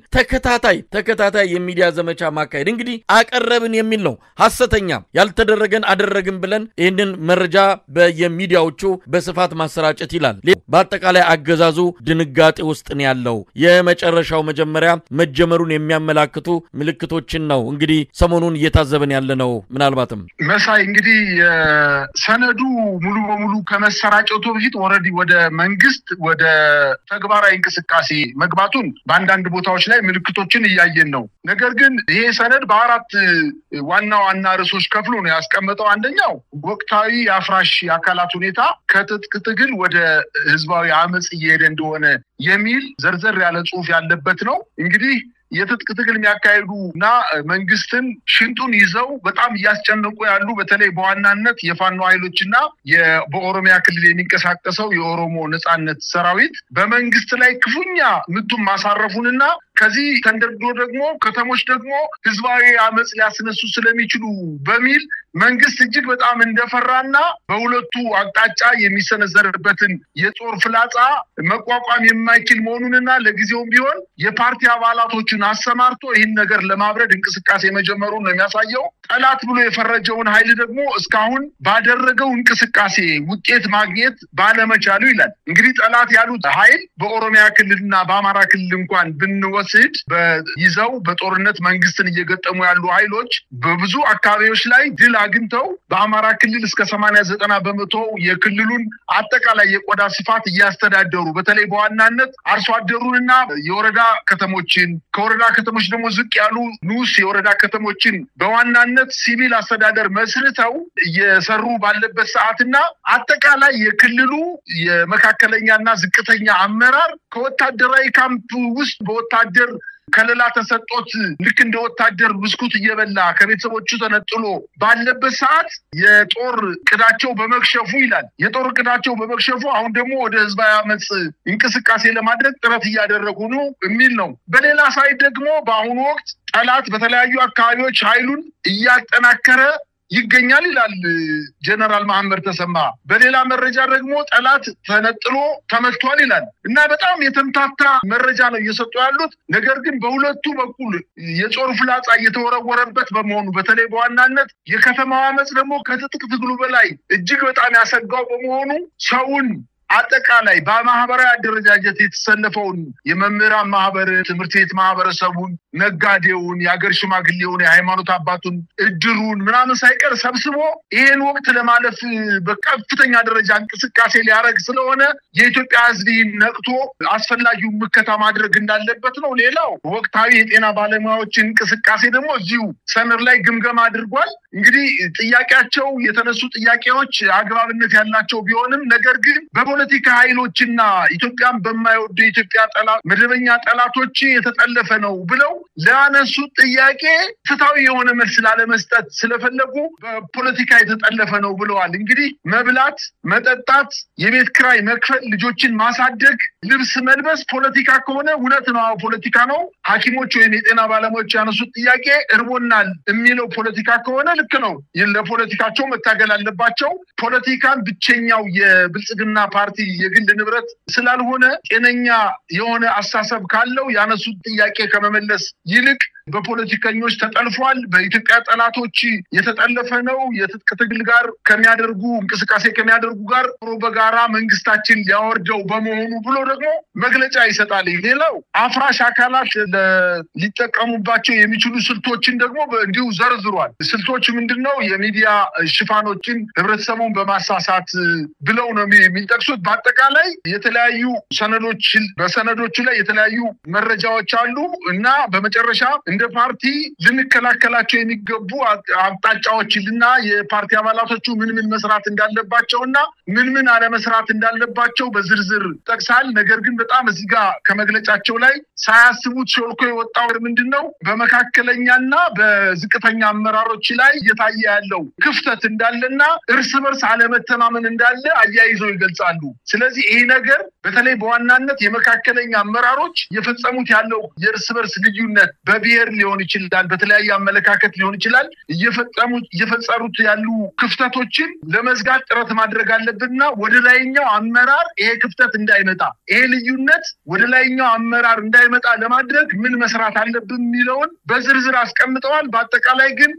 ተከታታይ የሚዲያ ዘመቻ ማካሄድ። እንግዲህ አቀረብን የሚል ነው። ሐሰተኛ ያልተደረገን አደረግን ብለን ይህንን መረጃ በየሚዲያዎቹ በስፋት ማሰራጨት ይላል። በአጠቃላይ አገዛዙ ድንጋጤ ውስጥ ነው ያለው። የመጨረሻው መጀመሪያ መጀመሩን የሚያመላክቱ ምልክቶችን ነው እንግዲህ ሰሞኑን እየታዘበን ያለ ነው። ምናልባትም መሳይ እንግዲህ ሰነዱ ሙሉ በሙሉ ከመሰራጨቱ በፊት ኦሬዲ ወደ መንግስት ወደ ተግባራዊ እንቅስቃሴ መግባቱን በአንዳንድ ቦታዎች ላይ ምልክቶችን እያየን ነው። ነገር ግን ይሄ ሰነድ በአራት ዋና ርዕሶች ከፍሎ ነው ያስቀመጠው። አንደኛው ወቅታዊ የአፍራሽ የአካላት ሁኔታ ከትጥቅ ትግል ወደ ህዝባዊ አመጽ እየሄደ እንደሆነ የሚል ዘርዘር ያለ ጽሑፍ ያለበት ነው። እንግዲህ የትጥቅ ትግል የሚያካሂዱና መንግስትን ሽንጡን ይዘው በጣም እያስጨነቁ ያሉ በተለይ በዋናነት የፋኖ ኃይሎችና በኦሮሚያ ክልል የሚንቀሳቀሰው የኦሮሞ ነጻነት ሰራዊት በመንግስት ላይ ክፉኛ ምቱን ማሳረፉንና ከዚህ ተንደርዶ ደግሞ ከተሞች ደግሞ ህዝባዊ አመጽ ሊያስነሱ ስለሚችሉ በሚል መንግስት እጅግ በጣም እንደፈራና በሁለቱ አቅጣጫ የሚሰነዘርበትን የጦር ፍላጻ መቋቋም የማይችል መሆኑንና ለጊዜውም ቢሆን የፓርቲ አባላቶችን አሰማርቶ ይህን ነገር ለማብረድ እንቅስቃሴ መጀመሩን ነው የሚያሳየው። ጠላት ብሎ የፈረጀውን ኃይል ደግሞ እስካሁን ባደረገው እንቅስቃሴ ውጤት ማግኘት ባለመቻሉ ይላል። እንግዲህ ጠላት ያሉት ኃይል በኦሮሚያ ክልልና በአማራ ክልል እንኳን ብንወስድ በይዘው በጦርነት መንግስትን እየገጠሙ ያሉ ኃይሎች በብዙ አካባቢዎች ላይ ድል አግኝተው በአማራ ክልል እስከ 80-90% የክልሉን አጠቃላይ የቆዳ ስፋት እያስተዳደሩ በተለይ በዋናነት አርሶ አደሩንና የወረዳ ከተሞችን ከወረዳ ከተሞች ደግሞ ዝቅ ያሉ ንዑስ የወረዳ ከተሞችን በዋናነት ሲቪል አስተዳደር መስርተው እየሰሩ ባለበት ሰዓትና አጠቃላይ የክልሉ የመካከለኛና ዝቅተኛ አመራር ከወታደራዊ ካምፕ ውስጥ በወታደር ከለላ ተሰጥቶት ልክ እንደ ወታደር ብስኩት እየበላ ከቤተሰቦቹ ተነጥሎ ባለበት ሰዓት የጦር ቅዳቸው በመክሸፉ ይላል። የጦር ቅዳቸው በመክሸፉ አሁን ደግሞ ወደ ህዝባዊ አመጽ እንቅስቃሴ ለማድረግ ጥረት እያደረጉ ነው የሚል ነው። በሌላ ሳይድ ደግሞ በአሁኑ ወቅት ጠላት በተለያዩ አካባቢዎች ኃይሉን እያጠናከረ ይገኛል ይላል ጀነራል መሐመድ ተሰማ። በሌላ መረጃ ደግሞ ጠላት ተነጥሎ ተመቷል ይላል እና በጣም የተምታታ መረጃ ነው እየሰጡ ያሉት። ነገር ግን በሁለቱ በኩል የጦር ፍላጻ እየተወረወረበት በመሆኑ በተለይ በዋናነት የከተማው አመጽ ደግሞ ከትጥቅ ትግሉ በላይ እጅግ በጣም ያሰጋው በመሆኑ ሰውን አጠቃላይ በማህበራዊ አደረጃጀት የተሰለፈውን የመምህራን ማህበር፣ ትምህርት ቤት ማህበረሰቡን፣ ነጋዴውን፣ የሀገር ሽማግሌውን፣ የሃይማኖት አባቱን፣ እድሩን ምናምን ሳይቀር ሰብስቦ ይሄን ወቅት ለማለፍ በከፍተኛ ደረጃ እንቅስቃሴ ሊያደርግ ስለሆነ የኢትዮጵያ ህዝብ ነቅቶ አስፈላጊውን ምከታ ማድረግ እንዳለበት ነው። ሌላው ወቅታዊ የጤና ባለሙያዎች እንቅስቃሴ ደግሞ እዚሁ ሰመር ላይ ግምገማ አድርጓል። እንግዲህ ጥያቄያቸው የተነሱ ጥያቄዎች አግባብነት ያላቸው ቢሆንም ነገር ግን በፖለቲካ ኃይሎችና ኢትዮጵያን በማይወዱ የኢትዮጵያ ጠላት መደበኛ ጠላቶች የተጠለፈ ነው ብለው ለአነሱት ጥያቄ ፍትሃዊ የሆነ መልስ ላለመስጠት ስለፈለጉ በፖለቲካ የተጠለፈ ነው ብለዋል። እንግዲህ መብላት፣ መጠጣት፣ የቤት ኪራይ መክፈል፣ ልጆችን ማሳደግ፣ ልብስ መልበስ ፖለቲካ ከሆነ እውነት ነው፣ ፖለቲካ ነው። ሐኪሞች ወይም የጤና ባለሙያዎች ያነሱት ጥያቄ እርቦናል የሚለው ፖለቲካ ከሆነ ልክ ነው፣ ለፖለቲካቸው መታገል አለባቸው። ፖለቲካን ብቸኛው የብልጽግና ፓርቲ የግል ንብረት ስላልሆነ ጤነኛ የሆነ አስተሳሰብ ካለው ያነሱት ጥያቄ ከመመለስ ይልቅ በፖለቲከኞች ተጠልፏል፣ በኢትዮጵያ ጠላቶች የተጠለፈ ነው፣ የትጥቅ ትግል ጋር ከሚያደርጉ እንቅስቃሴ ከሚያደርጉ ጋር በጋራ መንግስታችን ሊያወርደው በመሆኑ ብሎ ደግሞ መግለጫ ይሰጣል። ሌላው አፍራሽ አካላት ሊጠቀሙባቸው የሚችሉ ስልቶችን ደግሞ እንዲሁ ዘርዝሯል። ስልቶች ምንድነው? የሚዲያ ሽፋኖችን ህብረተሰቡን በማሳሳት ብለው ነው የሚጠቅሱት። በአጠቃላይ የተለያዩ ሰነዶች በሰነዶቹ ላይ የተለያዩ መረጃዎች አሉ እና በመጨረሻ እንደ ፓርቲ ልንከላከላቸው የሚገቡ አቅጣጫዎችና የፓርቲ አባላቶቹ ምን መስራት እንዳለባቸውና ምን አለመስራት እንዳለባቸው በዝርዝር ጠቅሳል። ነገር ግን በጣም እዚህ ጋር ከመግለጫቸው ላይ ሳያስቡት ሾልኮ የወጣው ምንድነው? በመካከለኛና በዝቅተኛ አመራሮች ላይ እየታየ ያለው ክፍተት እንዳለና እርስ በርስ አለመተማመን እንዳለ አያይዘው ይገልጻሉ። ስለዚህ ይሄ ነገር በተለይ በዋናነት የመካከለኛ አመራሮች የፈጸሙት ያለው የእርስ በርስ ልዩነት በብሔር ሊሆን ይችላል፣ በተለያየ አመለካከት ሊሆን ይችላል፣ እየፈጸሩት ያሉ ክፍተቶችን ለመዝጋት ጥረት ማድረግ አለብንና ወደ ላይኛው አመራር ይሄ ክፍተት እንዳይመጣ ይሄ ልዩነት ወደ ላይኛው አመራር እንዳይመጣ ለማድረግ ምን መስራት አለብን የሚለውን በዝርዝር አስቀምጠዋል። በአጠቃላይ ግን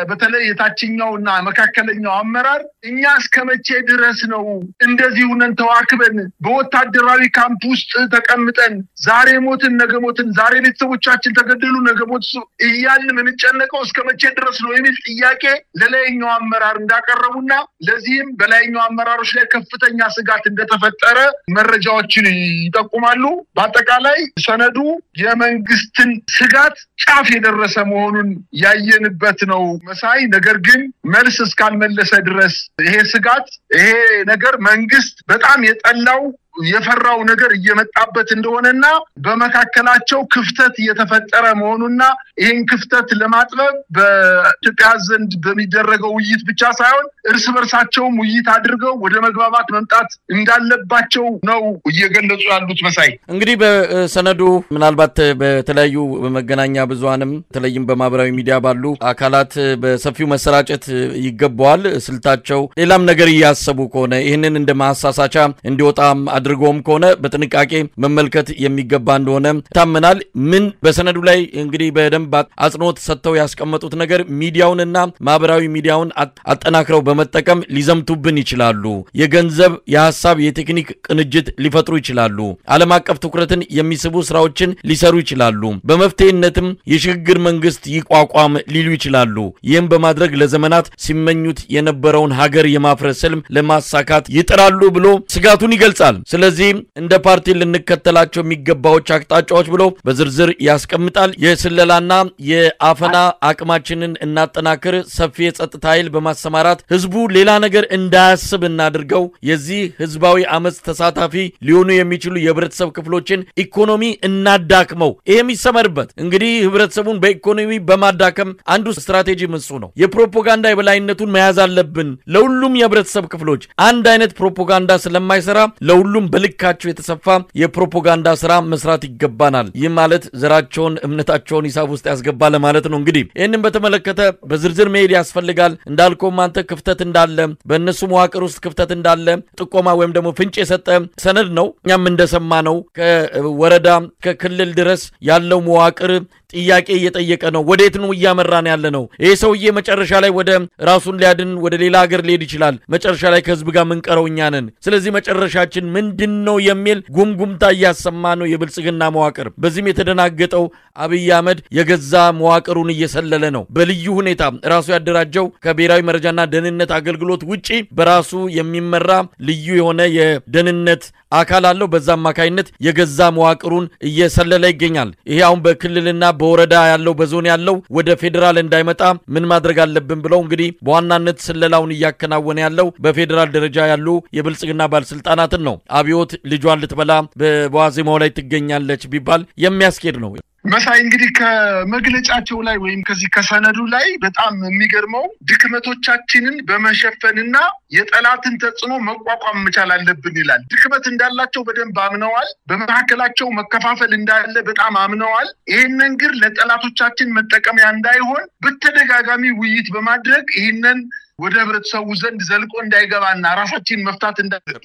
በተለይ የታችኛውና መካከለኛው አመራር እኛ እስከመቼ ድረስ ነው እንደዚህ ሆነን ተዋክበን በወታደራዊ ካምፕ ውስጥ ተቀምጠን ዛሬ ሞትን ነገ ሞትን ዛሬ ቤተሰቦቻችን ተገደሉ ነገ ሞት እያልን ምንጨነቀው እስከመቼ ድረስ ነው የሚል ጥያቄ ለላይኛው አመራር እንዳቀረቡና ለዚህም በላይኛው አመራሮች ላይ ከፍተኛ ስጋት እንደተፈጠረ መረጃዎችን ይጠቁማሉ። በአጠቃላይ ሰነዱ የመንግስትን ስጋት ጫፍ የደረሰ መሆኑን ያየንበት ነው መሳይ። ነገር ግን መልስ እስካልመለሰ ድረስ ይሄ ስጋት ይሄ ነገር መንግስት በጣም የጠላው የፈራው ነገር እየመጣበት እንደሆነና በመካከላቸው ክፍተት እየተፈጠረ መሆኑና ይሄን ክፍተት ለማጥበብ በኢትዮጵያ ዘንድ በሚደረገው ውይይት ብቻ ሳይሆን እርስ በርሳቸው ውይይት አድርገው ወደ መግባባት መምጣት እንዳለባቸው ነው እየገለጹ ያሉት። መሳይ እንግዲህ በሰነዱ ምናልባት በተለያዩ መገናኛ ብዙሃንም ተለይም በማህበራዊ ሚዲያ ባሉ አካላት በሰፊው መሰራጨት ይገባዋል። ስልታቸው ሌላም ነገር ያያሰቡ ከሆነ ይሄንን እንደማሳሳቻ እንዲወጣም አድርጎም ከሆነ በጥንቃቄ መመልከት የሚገባ እንደሆነ ታመናል። ምን በሰነዱ ላይ እንግዲህ በደንብ አጽንኦት ሰጥተው ያስቀመጡት ነገር ሚዲያውንና ማህበራዊ ሚዲያውን አጠናክረው በመጠቀም ሊዘምቱብን ይችላሉ። የገንዘብ የሐሳብ የቴክኒክ ቅንጅት ሊፈጥሩ ይችላሉ። ዓለም አቀፍ ትኩረትን የሚስቡ ስራዎችን ሊሰሩ ይችላሉ። በመፍትሄነትም የሽግግር መንግስት ይቋቋም ሊሉ ይችላሉ። ይህም በማድረግ ለዘመናት ሲመኙት የነበረውን ሀገር የማፍረስ ህልም ለማሳካት ይጥራሉ ብሎ ስጋቱን ይገልጻል። ስለዚህ እንደ ፓርቲ ልንከተላቸው የሚገባዎች አቅጣጫዎች ብሎ በዝርዝር ያስቀምጣል። የስለላና የአፈና አቅማችንን እናጠናክር፣ ሰፊ የጸጥታ ኃይል በማሰማራት ህዝቡ ሌላ ነገር እንዳያስብ እናድርገው፣ የዚህ ህዝባዊ አመጽ ተሳታፊ ሊሆኑ የሚችሉ የህብረተሰብ ክፍሎችን ኢኮኖሚ እናዳክመው። ይሄም ይሰመርበት። እንግዲህ ህብረተሰቡን በኢኮኖሚ በማዳከም አንዱ ስትራቴጂ ምንሱ ነው። የፕሮፓጋንዳ የበላይነቱን መያዝ አለብን። ለሁሉም የህብረተሰብ ክፍሎች አንድ አይነት ፕሮፓጋንዳ ስለማይሰራ ለሁሉም በልካቸው የተሰፋ የፕሮፓጋንዳ ስራ መስራት ይገባናል። ይህ ማለት ዘራቸውን እምነታቸውን ሂሳብ ውስጥ ያስገባ ለማለት ነው። እንግዲህ ይህንን በተመለከተ በዝርዝር መሄድ ያስፈልጋል። እንዳልከውም አንተ ክፍተት እንዳለ በእነሱ መዋቅር ውስጥ ክፍተት እንዳለ ጥቆማ ወይም ደግሞ ፍንጭ የሰጠ ሰነድ ነው። እኛም እንደሰማ ነው ከወረዳ ከክልል ድረስ ያለው መዋቅር ጥያቄ እየጠየቀ ነው። ወዴት ነው እያመራን ያለ ነው? ይሄ ሰውዬ መጨረሻ ላይ ወደ ራሱን ሊያድን ወደ ሌላ ሀገር ሊሄድ ይችላል። መጨረሻ ላይ ከህዝብ ጋር ምንቀረው እኛ ነን። ስለዚህ መጨረሻችን ምንድነው የሚል ጉምጉምታ እያሰማ ነው የብልጽግና መዋቅር። በዚህም የተደናገጠው አብይ አህመድ የገዛ መዋቅሩን እየሰለለ ነው። በልዩ ሁኔታ ራሱ ያደራጀው ከብሔራዊ መረጃና ደህንነት አገልግሎት ውጪ በራሱ የሚመራ ልዩ የሆነ የደህንነት አካል አለው። በዛ አማካይነት የገዛ መዋቅሩን እየሰለለ ይገኛል። ይሄ አሁን በክልልና በወረዳ ያለው በዞን ያለው ወደ ፌደራል እንዳይመጣ ምን ማድረግ አለብን ብለው እንግዲህ በዋናነት ስለላውን እያከናወነ ያለው በፌደራል ደረጃ ያሉ የብልጽግና ባለስልጣናትን ነው። አብዮት ልጇን ልትበላ በዋዜማው ላይ ትገኛለች ቢባል የሚያስኬድ ነው። መሳይ እንግዲህ ከመግለጫቸው ላይ ወይም ከዚህ ከሰነዱ ላይ በጣም የሚገርመው ድክመቶቻችንን በመሸፈንና የጠላትን ተጽዕኖ መቋቋም መቻል አለብን ይላል። ድክመት እንዳላቸው በደንብ አምነዋል። በመካከላቸው መከፋፈል እንዳለ በጣም አምነዋል። ይሄንን ግን ለጠላቶቻችን መጠቀሚያ እንዳይሆን በተደጋጋሚ ውይይት በማድረግ ይሄንን ወደ ህብረተሰቡ ዘንድ ዘልቆ እንዳይገባና ራሳችን መፍታት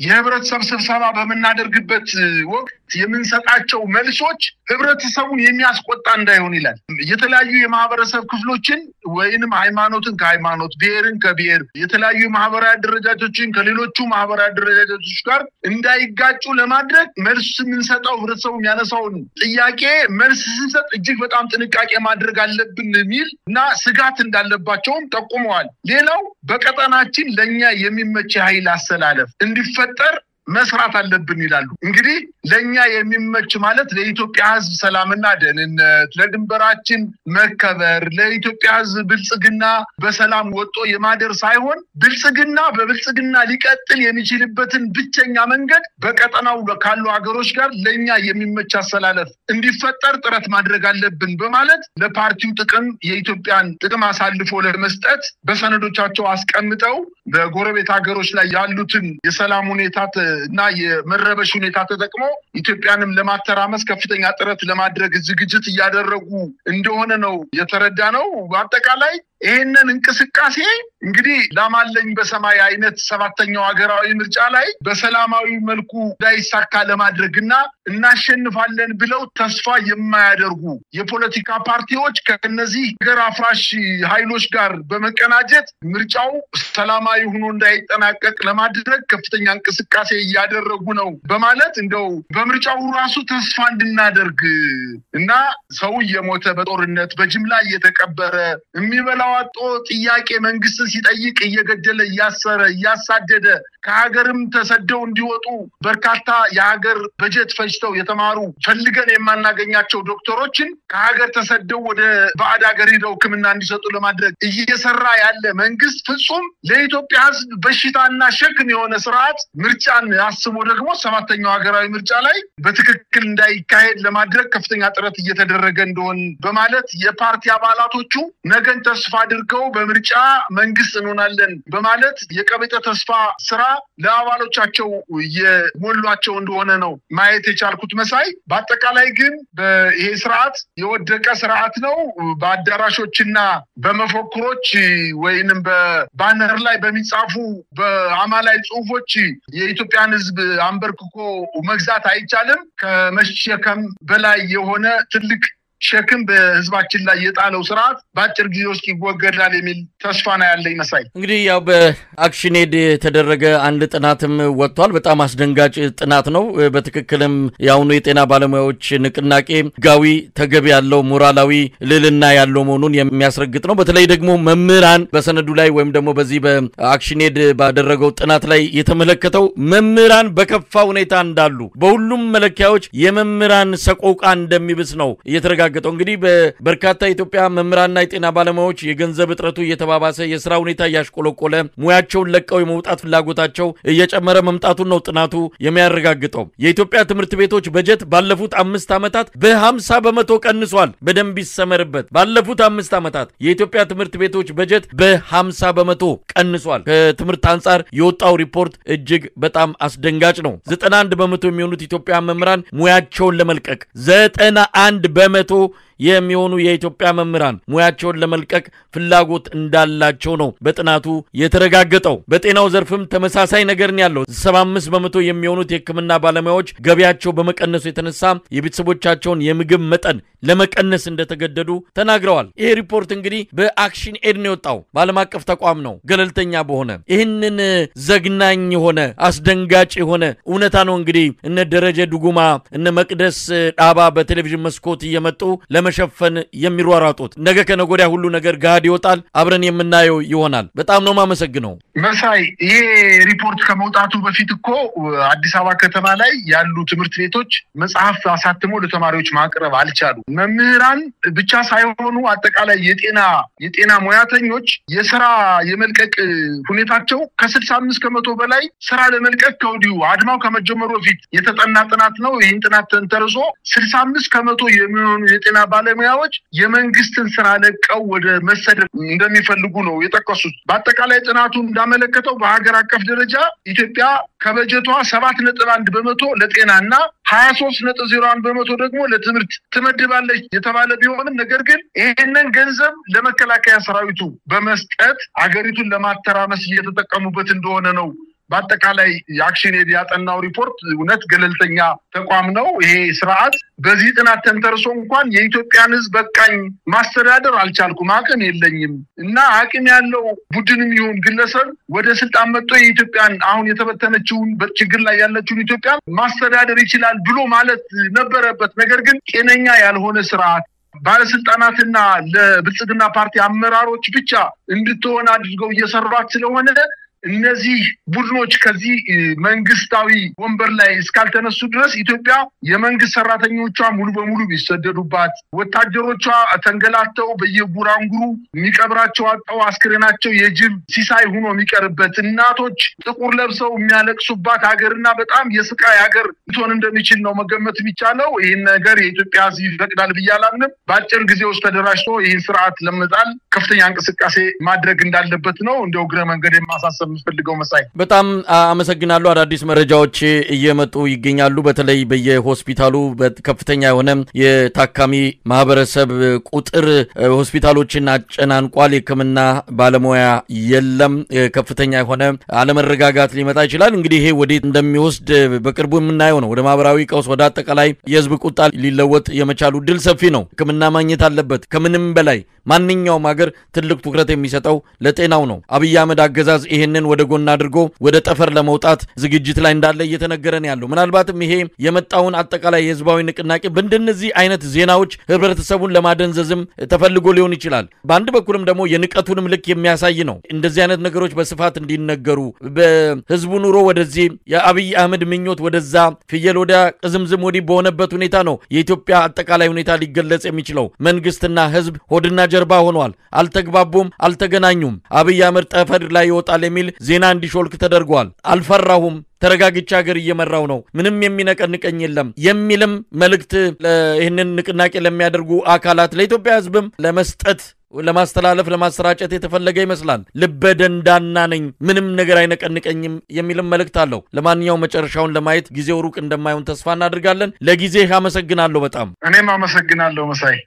የህብረተሰብ ስብሰባ በመናደርግበት ወቅት የምንሰጣቸው መልሶች ህብረተሰቡን የሚያስቆጣ እንዳይሆን ይላል። የተለያዩ የማህበረሰብ ክፍሎችን ወይንም ሃይማኖትን ከሃይማኖት ብሔርን ከብሔር የተለያዩ ማህበራዊ አደረጃጀቶችን ከሌሎቹ ማህበራዊ አደረጃጀቶች ጋር እንዳይጋጩ ለማድረግ መልስ የምንሰጠው ህብረተሰቡ የሚያነሳውን ጥያቄ መልስ ስንሰጥ እጅግ በጣም ጥንቃቄ ማድረግ አለብን የሚል እና ስጋት እንዳለባቸውም ጠቁመዋል። ሌላው በቀጠናችን ለኛ የሚመች ኃይል አሰላለፍ እንዲፈጠር መስራት አለብን ይላሉ። እንግዲህ ለኛ የሚመች ማለት ለኢትዮጵያ ህዝብ ሰላምና ደህንነት፣ ለድንበራችን መከበር፣ ለኢትዮጵያ ህዝብ ብልጽግና በሰላም ወጦ የማደር ሳይሆን ብልጽግና በብልጽግና ሊቀጥል የሚችልበትን ብቸኛ መንገድ በቀጠናው ካሉ ሀገሮች ጋር ለኛ የሚመች አሰላለፍ እንዲፈጠር ጥረት ማድረግ አለብን በማለት ለፓርቲው ጥቅም የኢትዮጵያን ጥቅም አሳልፎ ለመስጠት በሰነዶቻቸው አስቀምጠው በጎረቤት ሀገሮች ላይ ያሉትን የሰላም ሁኔታ እና የመረበሽ ሁኔታ ተጠቅሞ ኢትዮጵያንም ለማተራመስ ከፍተኛ ጥረት ለማድረግ ዝግጅት እያደረጉ እንደሆነ ነው የተረዳነው። በአጠቃላይ ይሄንን እንቅስቃሴ እንግዲህ ላማለኝ በሰማይ አይነት ሰባተኛው ሀገራዊ ምርጫ ላይ በሰላማዊ መልኩ እንዳይሳካ ለማድረግና እናሸንፋለን ብለው ተስፋ የማያደርጉ የፖለቲካ ፓርቲዎች ከነዚህ ሀገር አፍራሽ ኃይሎች ጋር በመቀናጀት ምርጫው ሰላማዊ ሆኖ እንዳይጠናቀቅ ለማድረግ ከፍተኛ እንቅስቃሴ እያደረጉ ነው በማለት እንደው በምርጫው ራሱ ተስፋ እንድናደርግ እና ሰው እየሞተ በጦርነት በጅምላ እየተቀበረ የሚበላው አጥቶ ጥያቄ መንግስት ሲጠይቅ እየገደለ እያሰረ እያሳደደ ከሀገርም ተሰደው እንዲወጡ በርካታ የሀገር በጀት ፈጅተው የተማሩ ፈልገን የማናገኛቸው ዶክተሮችን ከሀገር ተሰደው ወደ ባዕድ ሀገር ሄደው ሕክምና እንዲሰጡ ለማድረግ እየሰራ ያለ መንግስት ፍጹም ለኢትዮጵያ ሕዝብ በሽታና ሸክም የሆነ ስርዓት ምርጫን አስቦ ደግሞ ሰባተኛው ሀገራዊ ምርጫ ላይ በትክክል እንዳይካሄድ ለማድረግ ከፍተኛ ጥረት እየተደረገ እንደሆነ በማለት የፓርቲ አባላቶቹ ነገን ተስፋ አድርገው በምርጫ መንግስት እንሆናለን በማለት የቀበጠ ተስፋ ስራ ለአባሎቻቸው የሞሏቸው እንደሆነ ነው ማየት የቻልኩት መሳይ። በአጠቃላይ ግን ይሄ ስርዓት የወደቀ ስርዓት ነው። በአዳራሾችና በመፎክሮች ወይንም በባነር ላይ በሚጻፉ በአማላይ ጽሁፎች የኢትዮጵያን ህዝብ አንበርክኮ መግዛት አይቻልም። ከመሸከም በላይ የሆነ ትልቅ ሸክም በህዝባችን ላይ የጣለው ስርዓት በአጭር ጊዜ ውስጥ ይወገዳል የሚል ተስፋ ነው ያለኝ መሳይ። እንግዲህ ያው በአክሽን ኤድ የተደረገ አንድ ጥናትም ወጥቷል። በጣም አስደንጋጭ ጥናት ነው። በትክክልም ያውኑ የጤና ባለሙያዎች ንቅናቄ ህጋዊ ተገቢ ያለው ሞራላዊ ልዕልና ያለው መሆኑን የሚያስረግጥ ነው። በተለይ ደግሞ መምህራን በሰነዱ ላይ ወይም ደግሞ በዚህ በአክሽን ኤድ ባደረገው ጥናት ላይ የተመለከተው መምህራን በከፋ ሁኔታ እንዳሉ በሁሉም መለኪያዎች የመምህራን ሰቆቃ እንደሚብስ ነው የተረጋገጠው። እንግዲህ በበርካታ ኢትዮጵያ መምህራንና የጤና ባለሙያዎች የገንዘብ እጥረቱ እየተባባሰ የሥራ ሁኔታ እያሽቆለቆለ ሙያቸውን ለቀው የመውጣት ፍላጎታቸው እየጨመረ መምጣቱን ነው ጥናቱ የሚያረጋግጠው። የኢትዮጵያ ትምህርት ቤቶች በጀት ባለፉት 5 ዓመታት በ50% ቀንሷል። በደንብ ይሰመርበት። ባለፉት 5 ዓመታት የኢትዮጵያ ትምህርት ቤቶች በጀት በ50% ቀንሷል። ከትምህርት አንጻር የወጣው ሪፖርት እጅግ በጣም አስደንጋጭ ነው። 91% የሚሆኑት ኢትዮጵያ መምህራን ሙያቸውን ለመልቀቅ 91% የሚሆኑ የኢትዮጵያ መምህራን ሙያቸውን ለመልቀቅ ፍላጎት እንዳላቸው ነው በጥናቱ የተረጋገጠው። በጤናው ዘርፍም ተመሳሳይ ነገር ነው ያለው። 75% የሚሆኑት የሕክምና ባለሙያዎች ገቢያቸው በመቀነሱ የተነሳ የቤተሰቦቻቸውን የምግብ መጠን ለመቀነስ እንደተገደዱ ተናግረዋል። ይሄ ሪፖርት እንግዲህ በአክሽን ኤድ ነው የወጣው። በዓለም አቀፍ ተቋም ነው ገለልተኛ በሆነ ይህንን ዘግናኝ የሆነ አስደንጋጭ የሆነ እውነታ ነው እንግዲህ እነ ደረጀ ዱጉማ እነ መቅደስ ዳባ በቴሌቪዥን መስኮት እየመጡ ለመሸፈን የሚሯሯጡት። ነገ ከነገ ሁሉ ነገር ጋድ ይወጣል። አብረን የምናየው ይሆናል። በጣም ነው ማመሰግነው መሳይ። ይሄ ሪፖርት ከመውጣቱ በፊት እኮ አዲስ አበባ ከተማ ላይ ያሉ ትምህርት ቤቶች መጽሐፍ አሳትሞ ለተማሪዎች ማቅረብ አልቻሉ። መምህራን ብቻ ሳይሆኑ አጠቃላይ የጤና ሙያተኞች የሥራ የመልቀቅ ሁኔታቸው ከ65% በላይ ስራ ለመልቀቅ ከወዲሁ አድማው ከመጀመሩ በፊት የተጠና ጥናት ነው። ይህን ጥናት ተንተርሶ 65% የሚሆኑ የጤና ባለሙያዎች የመንግስትን ስራ ለቀው ወደ መሰደድ እንደሚፈልጉ ነው የጠቀሱት። በአጠቃላይ ጥናቱ እንዳመለከተው በሀገር አቀፍ ደረጃ ኢትዮጵያ ከበጀቷ 7.1% ለጤናና 23.01% ደግሞ ለትምህርት ትመድባለች የተባለ ቢሆንም ነገር ግን ይሄንን ገንዘብ ለመከላከያ ሰራዊቱ በመስጠት አገሪቱን ለማተራመስ እየተጠቀሙበት እንደሆነ ነው በአጠቃላይ የአክሽን ኤድ ያጠናው ሪፖርት። እውነት ገለልተኛ ተቋም ነው ይሄ ስርዓት። በዚህ ጥናት ተንተርሶ እንኳን የኢትዮጵያን ህዝብ በቃኝ ማስተዳደር አልቻልኩም አቅም የለኝም እና አቅም ያለው ቡድንም ይሁን ግለሰብ ወደ ስልጣን መጥቶ የኢትዮጵያን አሁን የተበተነችውን በችግር ላይ ያለችውን ኢትዮጵያ ማስተዳደር ይችላል ብሎ ማለት ነበረበት። ነገር ግን ጤነኛ ያልሆነ ስርዓት ባለስልጣናትና ለብልጽግና ፓርቲ አመራሮች ብቻ እንድትሆን አድርገው እየሰሯት ስለሆነ እነዚህ ቡድኖች ከዚህ መንግስታዊ ወንበር ላይ እስካልተነሱ ድረስ ኢትዮጵያ የመንግስት ሰራተኞቿ ሙሉ በሙሉ ቢሰደዱባት፣ ወታደሮቿ ተንገላተው በየጉራንጉሩ የሚቀብራቸው አጣው አስክሬናቸው የጅብ ሲሳይ ሆኖ የሚቀርበት፣ እናቶች ጥቁር ለብሰው የሚያለቅሱባት ሀገርና በጣም የስቃይ ሀገር ልትሆን እንደሚችል ነው መገመት የሚቻለው። ይህን ነገር የኢትዮጵያ ህዝብ ይፈቅዳል ብዬ አላምንም። በአጭር ጊዜ ውስጥ ተደራጅቶ ይህን ስርዓት ለመጣል ከፍተኛ እንቅስቃሴ ማድረግ እንዳለበት ነው እንደው እግረ መንገድ የማሳሰብ የምፈልገው መሳይ። በጣም አመሰግናለሁ። አዳዲስ መረጃዎች እየመጡ ይገኛሉ። በተለይ በየሆስፒታሉ ከፍተኛ የሆነ የታካሚ ማህበረሰብ ቁጥር ሆስፒታሎችን አጨናንቋል። የሕክምና ባለሙያ የለም። ከፍተኛ የሆነ አለመረጋጋት ሊመጣ ይችላል። እንግዲህ ይሄ ወዴት እንደሚወስድ በቅርቡ የምናየው ነው። ወደ ማህበራዊ ቀውስ፣ ወደ አጠቃላይ የህዝብ ቁጣ ሊለወጥ የመቻሉ ድል ሰፊ ነው። ሕክምና ማግኘት አለበት። ከምንም በላይ ማንኛውም ሀገር ትልቅ ትኩረት የሚሰጠው ለጤናው ነው። አብይ አህመድ አገዛዝ ይሄንን ወደ ጎን አድርጎ ወደ ጠፈር ለመውጣት ዝግጅት ላይ እንዳለ እየተነገረን ያለው ምናልባትም ይሄ የመጣውን አጠቃላይ የህዝባዊ ንቅናቄ በእንደነዚህ አይነት ዜናዎች ህብረተሰቡን ለማደንዘዝም ተፈልጎ ሊሆን ይችላል። በአንድ በኩልም ደግሞ የንቀቱንም ልክ የሚያሳይ ነው። እንደዚህ አይነት ነገሮች በስፋት እንዲነገሩ በህዝቡ ኑሮ ወደዚህ የአብይ አህመድ ምኞት ወደዛ ፍየል ወደ ቅዝምዝም ወዲህ በሆነበት ሁኔታ ነው የኢትዮጵያ አጠቃላይ ሁኔታ ሊገለጽ የሚችለው። መንግስትና ህዝብ ሆድና ጀርባ ሆኗል። አልተግባቡም፣ አልተገናኙም። አብይ አህመድ ጠፈር ላይ ይወጣል የሚል ዜና እንዲሾልክ ተደርጓል። አልፈራሁም፣ ተረጋግቻ ሀገር እየመራው ነው፣ ምንም የሚነቀንቀኝ የለም የሚልም መልእክት ይህንን ንቅናቄ ለሚያደርጉ አካላት ለኢትዮጵያ ህዝብም ለመስጠት ለማስተላለፍ ለማሰራጨት የተፈለገ ይመስላል። ልበደንዳና ነኝ፣ ምንም ነገር አይነቀንቀኝም የሚልም መልእክት አለው። ለማንኛውም መጨረሻውን ለማየት ጊዜው ሩቅ እንደማይሆን ተስፋ እናደርጋለን። ለጊዜህ አመሰግናለሁ በጣም። እኔም አመሰግናለሁ መሳይ።